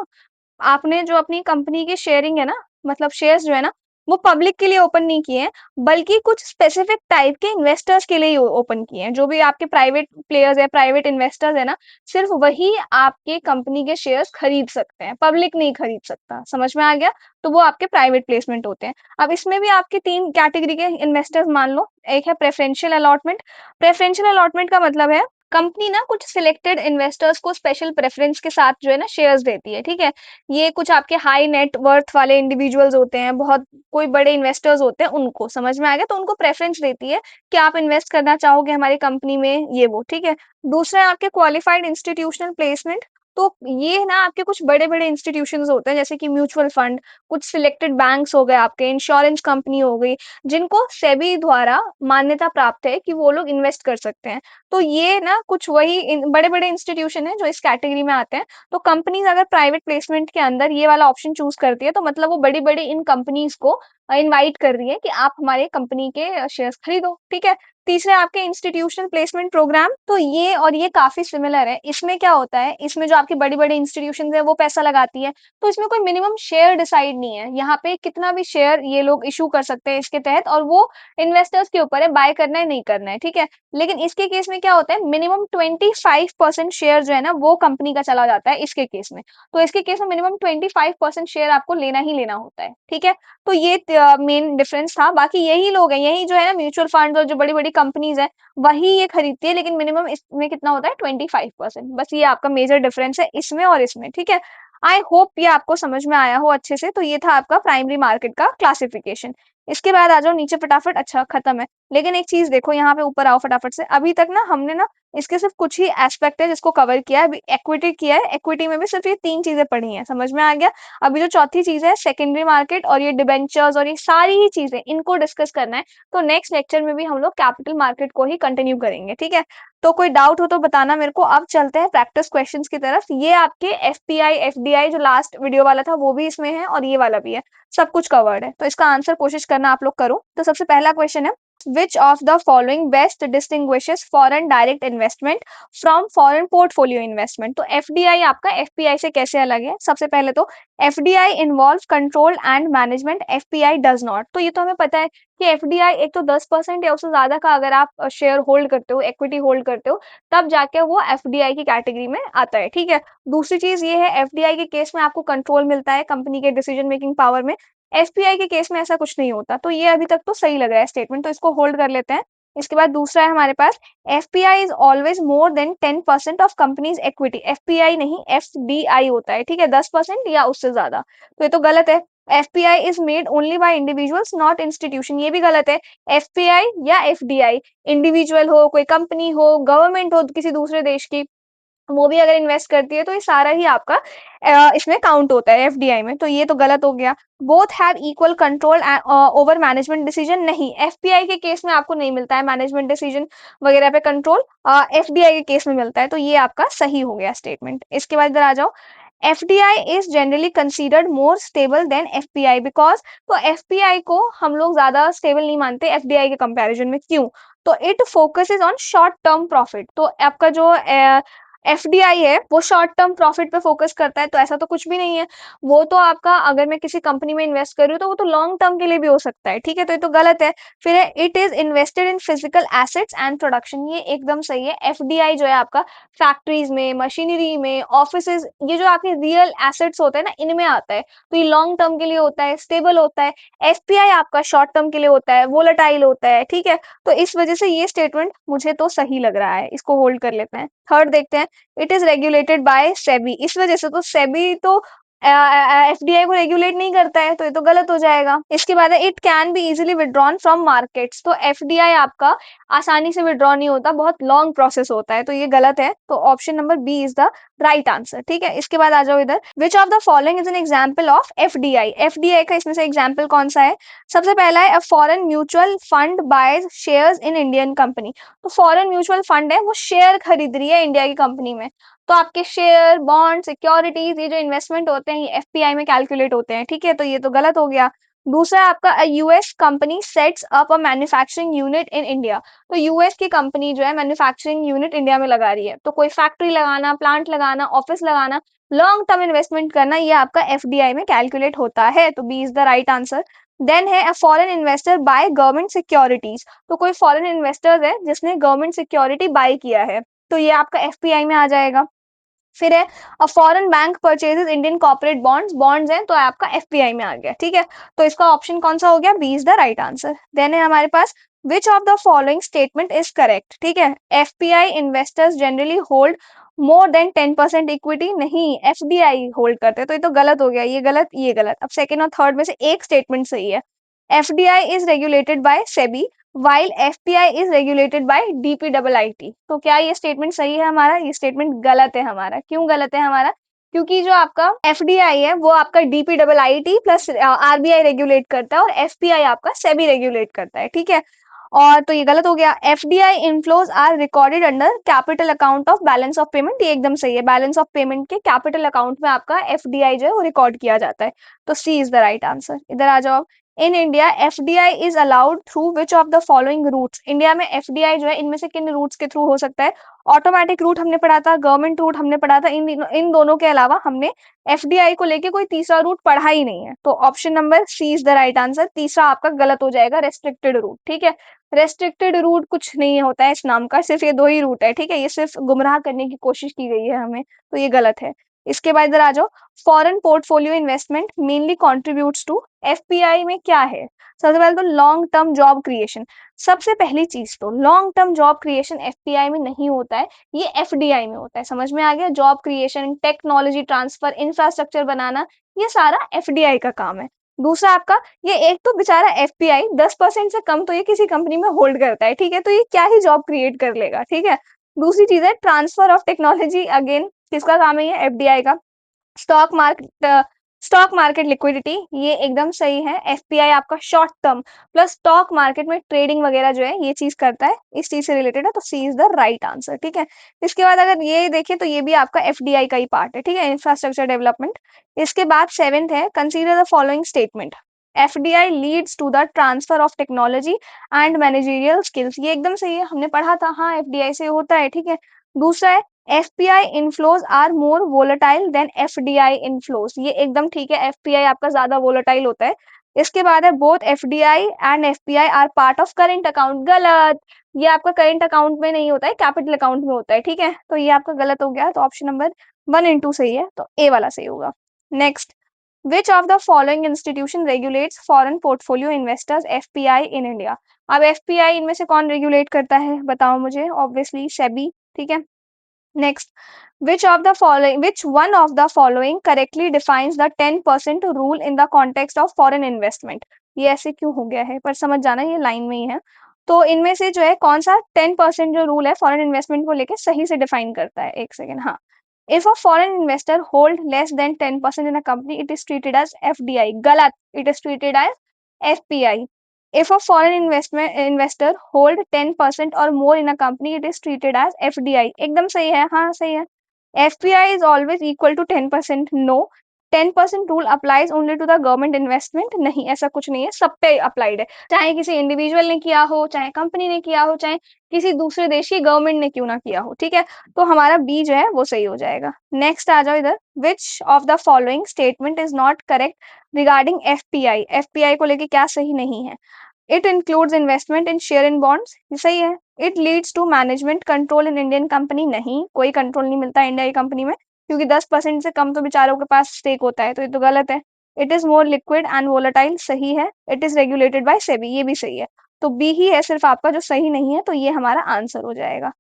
आपने जो अपनी कंपनी की शेयरिंग है ना, मतलब शेयर्स जो है ना, वो पब्लिक के लिए ओपन नहीं किए हैं, बल्कि कुछ स्पेसिफिक टाइप के इन्वेस्टर्स के लिए ही ओपन किए हैं। जो भी आपके प्राइवेट प्लेयर्स है, प्राइवेट इन्वेस्टर्स है ना, सिर्फ वही आपके कंपनी के शेयर्स खरीद सकते हैं, पब्लिक नहीं खरीद सकता। समझ में आ गया? तो वो आपके प्राइवेट प्लेसमेंट होते हैं। अब इसमें भी आपके 3 कैटेगरी के इन्वेस्टर्स मान लो। एक है प्रेफरेंशियल अलॉटमेंट। प्रेफरेंशियल अलॉटमेंट का मतलब है कंपनी ना कुछ सिलेक्टेड इन्वेस्टर्स को स्पेशल प्रेफरेंस के साथ जो है ना शेयर्स देती है, ठीक है? ये कुछ आपके हाई नेट वर्थ वाले इंडिविजुअल्स होते हैं, बहुत कोई बड़े इन्वेस्टर्स होते हैं उनको, समझ में आ गया? तो उनको प्रेफ़रेंस देती है कि आप इन्वेस्ट करना चाहोगे हमारी कंपनी में, ये वो, ठीक है? दूसरा है आपके क्वालिफाइड इंस्टीट्यूशनल प्लेसमेंट। तो ये ना आपके कुछ बड़े-बड़े इंस्टीट्यूशंस होते हैं, जैसे कि म्यूचुअल फंड, कुछ सिलेक्टेड बैंक्स हो गए आपके, इंश्योरेंस कंपनी हो गई, जिनको सेबी द्वारा मान्यता प्राप्त है कि वो लोग इन्वेस्ट कर सकते हैं। तो ये ना कुछ वही इन बड़े-बड़े इंस्टीट्यूशन हैं जो इस कैटेगरी में आते हैं। तो कंपनीज़ अगर प्राइवेट प्लेसमेंट के अंदर ये वाला ऑप्शन चूज़ करती है, तो मतलब वो बड़ी-बड़ी इन कंपनीज़ को इनवाइट कर रही है कि आप हमारे कंपनी के शेयर्स खरीदो, ठीक है? तीसरे आपके इंस्टीट्यूशनल प्लेसमेंट प्रोग्राम, तो ये काफ़ी सिमिलर है। इसमें क्या होता है, इसमें जो आपकी बड़ी-बड़ी इंस्टीट्यूशंस हैं, वो पैसा लगाती है, तो इसमें कोई मिनिमम शेयर डिसाइड नहीं है। यहाँ पे कितना भी शेयर ये लोग इश्यू कर सकते हैं इसके तहत, और वो इन्वेस्टर्स के ऊपर है, बाय करना है, नहीं करना है, ठीक है? लेकिन इसके केस में क्या होता है, मिनिमम 25% शेयर जो है ना, वो कंपनी का चला जाता है इसके केस में। तो इसके केस में मिनिमम 25% शेयर आपको लेना ही लेना होता है, ठीक है? तो ये मेन डिफरेंस था। बाकी यही लोग हैं, यही जो है ना म्यूचुअल फंड और जो बड़ी-बड़ी कंपनीज़ हैं, वही ये खरीदती है, लेकिन मिनिमम इसमें कितना होता है 25%। बस ये आपका मेजर डिफरेंस है इसमें और इसमें, ठीक है? आई होप ये आपको समझ में आया हो अच्छे से। तो ये था आपका प्राइमरी मार्केट का क्लासिफिकेशन। इसके बाद आ जाओ नीचे फटाफट। अच्छा, खत्म है। लेकिन एक चीज़ देखो, यहाँ पे ऊपर आओ फटाफट से। अभी तक ना हमने ना इसके सिर्फ कुछ ही एस्पेक्ट है जिसको कवर किया है। अभी इक्विटी किया है, इक्विटी में भी सिर्फ ये 3 चीज़ें पढ़ी हैं, समझ में आ गया? अभी जो चौथी चीज़ है सेकेंडरी मार्केट और ये डिबेंचर्स और ये सारी ही चीज़ें, इनको डिस्कस करना है। तो नेक्स्ट लेक्चर में भी हम लोग कैपिटल मार्केट को ही कंटिन्यू करेंगे, ठीक है? तो कोई डाउट हो तो बताना मेरे को। अब चलते हैं प्रैक्टिस क्वेश्चंस की तरफ। ये आपके एफपीआई, एफडीआई जो लास्ट वीडियो वाला था वो भी इसमें है और ये वाला भी है। सब कुछ कवर्ड है। तो इसका आंसर कोशिश करना आप लोग करो। तो सबसे पहला क्वेश्चन है, which of the following best distinguishes foreign direct investment from foreign portfolio investment? तो एफडीआई आपका एफपीआई से कैसे अलग है? सबसे पहले तो FDI involve control and management, FPI does not. तो ये तो हमें पता है कि एफडीआई एक तो 10% या उससे ज्यादा का अगर आप शेयर होल्ड करते हो, इक्विटी होल्ड करते हो, तब जाके वो एफडीआई की कैटेगरी में आता है, ठीक है? दूसरी चीज ये है, एफडीआई के केस में आपको कंट्रोल मिलता है कंपनी के डिसीजन मेकिंग पावर में। एफपीआई के केस में ऐसा कुछ नहीं होता। तो ये अभी तक तो सही लग रहा है स्टेटमेंट, तो इसको होल्ड कर लेते हैं। इसके बाद दूसरा है हमारे पास, FPI is always more than 10% of companies equity. FPI नहीं, एफडीआई होता है, ठीक है? 10% या उससे ज्यादा। तो ये तो गलत है। FPI is made only by individuals not institution, ये भी गलत है। एफपीआई या एफडीआई, इंडिविजुअल हो, कोई कंपनी हो, गवर्नमेंट हो किसी दूसरे देश की, वो भी अगर इन्वेस्ट करती है, तो ये सारा ही आपका इसमें काउंट होता है एफडीआई में। तो ये तो गलत हो गया। Both have equal control over management decision, नहीं, एफपीआई के केस में आपको नहीं मिलता है मैनेजमेंट डिसीजन वगैरह पे कंट्रोल, एफडीआई के केस में मिलता है। तो ये आपका सही हो गया स्टेटमेंट। इसके बाद इधर आ जाओ, FDI is generally considered more stable then FPI because, तो एफपीआई को हम लोग ज्यादा स्टेबल नहीं मानते एफडीआई के कंपैरिजन में। क्यों? तो it focuses on short term profit. तो आपका जो एफडीआई है वो शॉर्ट टर्म प्रॉफिट पे फोकस करता है, तो ऐसा तो कुछ भी नहीं है। वो तो आपका, अगर मैं किसी कंपनी में इन्वेस्ट कर रही हूँ तो वो तो लॉन्ग टर्म के लिए भी हो सकता है, ठीक है? तो ये तो गलत है। फिर है, it is invested in physical assets and production, ये एकदम सही है। एफडीआई जो है आपका फैक्ट्रीज में, मशीनरी में, ऑफिसेज, ये जो आपके रियल एसेट्स होते हैं ना, इनमें आता है। तो ये लॉन्ग टर्म के लिए होता है, स्टेबल होता है। एफपीआई आपका शॉर्ट टर्म के लिए होता है, वोलेटाइल होता है, ठीक है? तो इस वजह से ये स्टेटमेंट मुझे तो सही लग रहा है, इसको होल्ड कर लेते हैं। थर्ड देखते हैं, it is regulated by SEBI, इस वजह से तो सेबी तो एफडीआई को रेगुलेट नहीं करता है, तो ये तो गलत हो जाएगा। इसके बाद है, it can be easily withdrawn from markets, तो एफडीआई आपका आसानी से विड्रॉ नहीं होता, बहुत लॉन्ग प्रोसेस होता है, तो ये गलत है। तो option number B is the right answer, ठीक है? इसके बाद आ जाओ इधर, which of the following is an example of FDI? FDI का इसमें से एग्जाम्पल कौन सा है? सबसे पहला है, a foreign mutual fund boys shares in Indian company. तो फॉरेन म्यूचुअल फंड है, वो शेयर खरीद रही है इंडिया की कंपनी में। तो आपके शेयर, बॉन्ड, सिक्योरिटीज, ये जो इन्वेस्टमेंट होते हैं, ये एफपीआई में कैलकुलेट होते हैं, ठीक है? तो ये तो गलत हो गया। दूसरा आपका, US company sets up a manufacturing unit in India. तो यूएस की कंपनी जो है मैन्युफैक्चरिंग यूनिट इंडिया में लगा रही है। तो कोई फैक्ट्री लगाना, प्लांट लगाना, ऑफिस लगाना, लॉन्ग टर्म इन्वेस्टमेंट करना, ये आपका एफडीआई में कैलकुलेट होता है। तो B is the right answer. Then है a foreign investor buy government securities, तो कोई फॉरेन इन्वेस्टर है जिसने गवर्नमेंट सिक्योरिटी बाय किया है, तो ये आपका एफपीआई में आ जाएगा। फिर है a foreign bank purchases Indian corporate bonds, bonds हैं तो आपका एफपीआई में आ गया, ठीक है। तो इसका ऑप्शन कौन सा हो गया, B is the right answer. Then है हमारे पास which of the following statement is correct, ठीक है। FPI investors generally hold more than 10% equity, नहीं एफडीआई होल्ड करते हैं, तो ये तो गलत हो गया, ये गलत ये गलत। अब सेकंड और थर्ड में से एक स्टेटमेंट सही है। FDI is regulated by SEBI while FPI is regulated by DPWIT, तो क्या ये स्टेटमेंट सही है हमारा, ये स्टेटमेंट गलत है हमारा। क्यों गलत है हमारा, क्योंकि जो आपका एफडीआई है वो आपका डीपीडब्ल्यूआईटी प्लस आरबीआई रेगुलेट करता है और एफपीआई आपका सेबी रेगुलेट करता है, ठीक है। और तो ये गलत हो गया। FDI inflows are recorded under capital account of balance of payment, ये एकदम सही है। बैलेंस ऑफ पेमेंट के कैपिटल अकाउंट में आपका एफडीआई जो है वो रिकॉर्ड किया जाता है, तो C is the right answer. इधर आ जाओ। In India FDI is allowed through which of the following routes, India में एफडीआई जो है इनमें से किन रूट्स के थ्रू हो सकता है। ऑटोमेटिक रूट हमने पढ़ा था, गवर्नमेंट रूट हमने पढ़ा था, इन दोनों के अलावा हमने एफडीआई को लेके कोई तीसरा रूट पढ़ा ही नहीं है, तो option number C is the right answer. तीसरा आपका गलत हो जाएगा, रेस्ट्रिक्टेड रूट, ठीक है। रेस्ट्रिक्टेड रूट कुछ नहीं होता है इस नाम का, सिर्फ ये दो ही रूट है, ठीक है। ये सिर्फ गुमराह करने की कोशिश की गई है हमें, तो ये गलत है। इसके बाद इधर आ जाओ। Foreign portfolio investment mainly contributes to, FPI में क्या है। सबसे पहले तो लॉन्ग टर्म जॉब क्रिएशन, सबसे पहली चीज तो long term job creation FPI में नहीं होता है, ये एफडीआई में होता है। समझ में आ गया, job creation, technology transfer, infrastructure बनाना, ये सारा एफडीआई का काम है। दूसरा आपका, ये एक तो बेचारा एफपीआई 10% से कम तो ये किसी कंपनी में होल्ड करता है, ठीक है, तो ये क्या ही जॉब क्रिएट कर लेगा, ठीक है। दूसरी चीज है ट्रांसफर ऑफ टेक्नोलॉजी, अगेन किसका काम है, ये एफडीआई का। Stock market, stock market liquidity, ये एकदम सही है। एफपीआई आपका short term plus stock market में ट्रेडिंग वगैरह जो है ये चीज करता है, इस चीज से रिलेटेड है, तो C is the right answer, ठीक है। इसके बाद अगर ये देखें तो ये भी आपका एफडीआई का ही पार्ट है, ठीक है, इंफ्रास्ट्रक्चर डेवलपमेंट। इसके बाद सेवेंथ है consider the following statement, FDI leads to the transfer of technology and managerial skills, ये एकदम सही है, हमने पढ़ा था, हाँ एफडीआई से होता है, ठीक है। दूसरा है FPI inflows are more volatile than FDI inflows, ये एकदम ठीक है, एफपीआई आपका ज्यादा वोलेटाइल होता है। इसके बाद है both FDI and FPI are part of current account, गलत। ये आपका करेंट अकाउंट में नहीं होता है, कैपिटल अकाउंट में होता है, ठीक है, तो ये आपका गलत हो गया, तो ऑप्शन नंबर 1 and 2 सही है, तो ए वाला सही होगा। Next, which of the following institution regulates foreign portfolio investors FPI in India, अब एफपीआई इनमें से कौन रेगुलेट करता है बताओ मुझे, ऑब्वियसली सेबी, ठीक है। Next, which one of the following correctly defines the 10% rule in the context of foreign investment? ये ऐसे क्यों हो गया है, पर समझ जाना ये लाइन में ही है। तो इनमें से जो है कौन सा 10% जो रूल है फॉरेन इन्वेस्टमेंट को लेके सही से डिफाइन करता है, एक सेकेंड, हाँ। If a foreign investor hold less than 10% in a company, it is treated as FDI. गलत, it is treated as FPI. If a foreign investment investor hold 10% or more in a company, it is treated as FDI. एकदम सही है, हाँ सही है। FPI is always equal to 10%. No. 10% rule applies only to the government investment. नहीं, ऐसा कुछ नहीं है, सब पे अप्लाइड है, चाहे किसी इंडिविजुअल ने किया हो, चाहे कंपनी ने किया हो, चाहे किसी दूसरे देश की गवर्नमेंट ने क्यों ना किया हो, ठीक है। तो हमारा बी जो है वो सही हो जाएगा। नेक्स्ट आ जाओ इधर, which of the following statement is not correct regarding FPI, FPI को लेके क्या सही नहीं है। It includes investment in share in bonds, ये सही है। It leads to management control in Indian company, नहीं कोई कंट्रोल नहीं मिलता इंडिया की कंपनी में, क्योंकि 10% से कम तो बेचारों के पास स्टेक होता है, तो ये तो गलत है। It is more liquid and volatile, सही है। It is regulated by SEBI, ये भी सही है। तो बी ही है सिर्फ आपका जो सही नहीं है, तो ये हमारा आंसर हो जाएगा।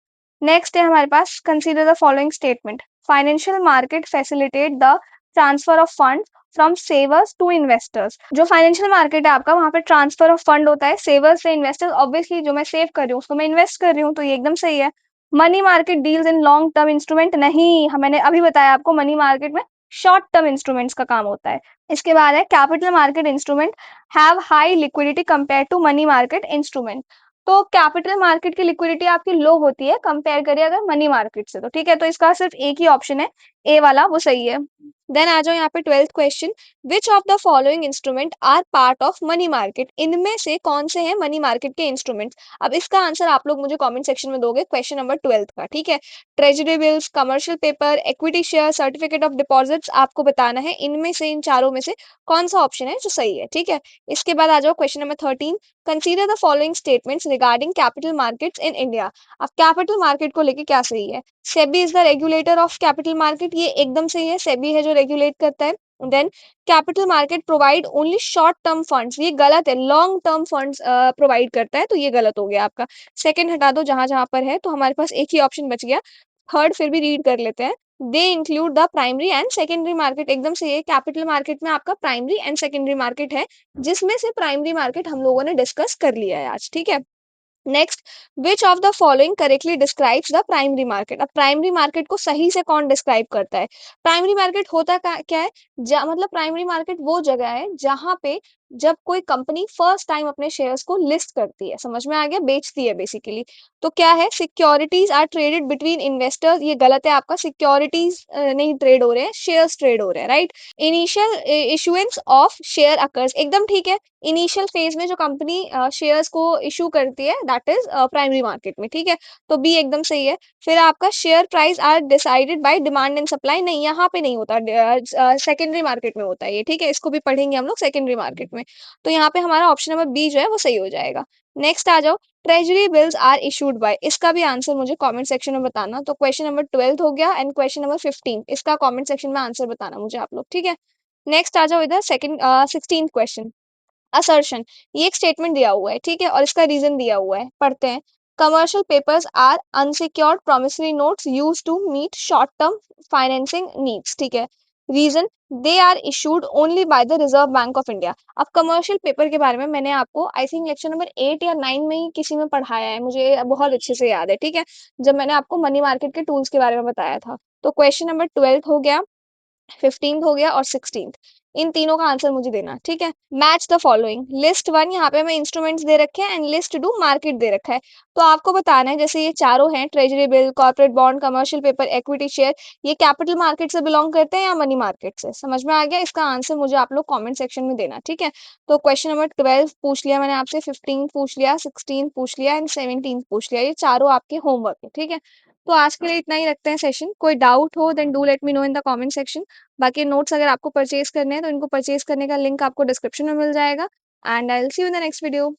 नेक्स्ट है हमारे पास consider the following statement, financial market facilitate the transfer of fund from savers to investors, जो फाइनेंशियल मार्केट है आपका वहां पे ट्रांसफर ऑफ फंड होता है सेवर्स से इन्वेस्टर्स, ऑब्वियसली जो मैं सेव कर रही हूँ उसको मैं इन्वेस्ट कर रही हूँ, तो ये एकदम सही है। Money market deals in long term instrument, नहीं, मैंने अभी बताया आपको मनी मार्केट में शॉर्ट टर्म इंस्ट्रूमेंट्स का काम होता है। इसके बाद है capital market instrument have high liquidity compare to money market instrument, तो कैपिटल मार्केट की लिक्विडिटी आपकी लो होती है कंपेयर करिए अगर मनी मार्केट से, तो ठीक है, तो इसका सिर्फ एक ही ऑप्शन है, ए वाला वो सही है। देन आ जाओ यहाँ पे 12th question, which of the following instrument are part of money market, इनमें से कौन से हैं मनी मार्केट के इंस्ट्रूमेंट्स। अब इसका आंसर आप लोग मुझे कमेंट सेक्शन में दोगे क्वेश्चन नंबर 12th का, ठीक है। Treasury bills, commercial paper, equity share, certificate of deposits, आपको बताना है इनमें से, इन चारों में से कौन सा ऑप्शन है जो सही है, ठीक है। इसके बाद आ जाओ question number 13, consider the following statements regarding capital markets in India. अब कैपिटल मार्केट को लेके क्या सही है, SEBI is the regulator of capital market, ये एकदम सही है, सेबी है जो रेगुलेट करता है। Then capital market provide only short term funds, ये गलत है, लॉन्ग टर्म फंड्स प्रोवाइड करता है, तो ये गलत हो गया आपका। सेकंड हटा दो जहां जहां पर है, तो हमारे पास एक ही ऑप्शन बच गया। थर्ड फिर भी रीड कर लेते हैं, they include the primary and secondary market, एकदम सही है, कैपिटल मार्केट में आपका प्राइमरी एंड सेकेंडरी मार्केट है, जिसमें से प्राइमरी मार्केट हम लोगों ने डिस्कस कर लिया है आज, ठीक है। Next, which of the following correctly describes the primary market, अब प्राइमरी मार्केट को सही से कौन डिस्क्राइब करता है। प्राइमरी मार्केट होता क्या है, मतलब प्राइमरी मार्केट वो जगह है जहां पे जब कोई कंपनी फर्स्ट टाइम अपने शेयर्स को लिस्ट करती है, समझ में आ गया, बेचती है बेसिकली। तो क्या है, securities are traded between investors, ये गलत है आपका, सिक्योरिटीज नहीं ट्रेड हो रहे हैं, शेयर्स ट्रेड हो रहे हैं, right. Initial issuance of share occurs, एकदम ठीक है, इनिशियल फेज में जो कंपनी शेयर्स को इशू करती है दैट इज प्राइमरी मार्केट में, ठीक है। तो बी एकदम सही है। फिर आपका share price are decided by demand and supply, नहीं यहाँ पे नहीं होता, सेकेंडरी मार्केट में होता है ये, ठीक है, इसको भी पढ़ेंगे हम लोग सेकेंडरी मार्केट में। तो यहाँ पे हमारा ऑप्शन नंबर बी जो है वो सही हो जाएगा। नेक्स्ट आ जाओ, treasury bills are issued by, इसका भी आंसर मुझे कमेंट सेक्शन में बताना। तो क्वेश्चन नंबर 12 हो गया एंड क्वेश्चन नंबर 15, इसका कमेंट सेक्शन में आंसर बताना मुझे आप लोग, ठीक है। नेक्स्ट आ जाओ इधर सेकंड 16th क्वेश्चन, असर्शन, ये एक स्टेटमेंट दिया हुआ है, ठीक है, और इसका रीजन दिया हुआ है, पढ़ते हैं। Commercial papers are unsecured promissory notes use to meet short term financing needs, ठीक है। Reason, they are issued only by the reserve bank of India. अब कमर्शियल पेपर के बारे में मैंने आपको आई थिंक लेक्चर नंबर 8 या 9 में ही किसी में पढ़ाया है, मुझे बहुत अच्छे से याद है, ठीक है, जब मैंने आपको मनी मार्केट के टूल्स के बारे में बताया था। तो क्वेश्चन नंबर 12 हो गया, 15th हो गया और 16th, इन तीनों का आंसर मुझे देना, ठीक है। Match the following, list one, यहाँ पे हमें इंस्ट्रूमेंट्स दे रखे हैं एंड लिस्ट टू मार्केट दे रखा है। तो आपको बताना है, जैसे ये चारों हैं, treasury bill, corporate bond, commercial paper, equity share, ये कैपिटल मार्केट से बिलोंग करते हैं या मनी मार्केट से, समझ में आ गया। इसका आंसर मुझे आप लोग कॉमेंट सेक्शन में देना, ठीक है। तो क्वेश्चन नंबर 12 पूछ लिया मैंने आपसे, 15 पूछ लिया, 16 पूछ लिया एंड 17 पूछ लिया, ये चारों आपके होमवर्क है, ठीक है। तो आज के लिए इतना ही रखते हैं सेशन, कोई डाउट हो then do let me know in the comment section. बाकी नोट्स अगर आपको परचेज करने हैं तो इनको परचेज करने का लिंक आपको डिस्क्रिप्शन में मिल जाएगा and I will see you in the next video.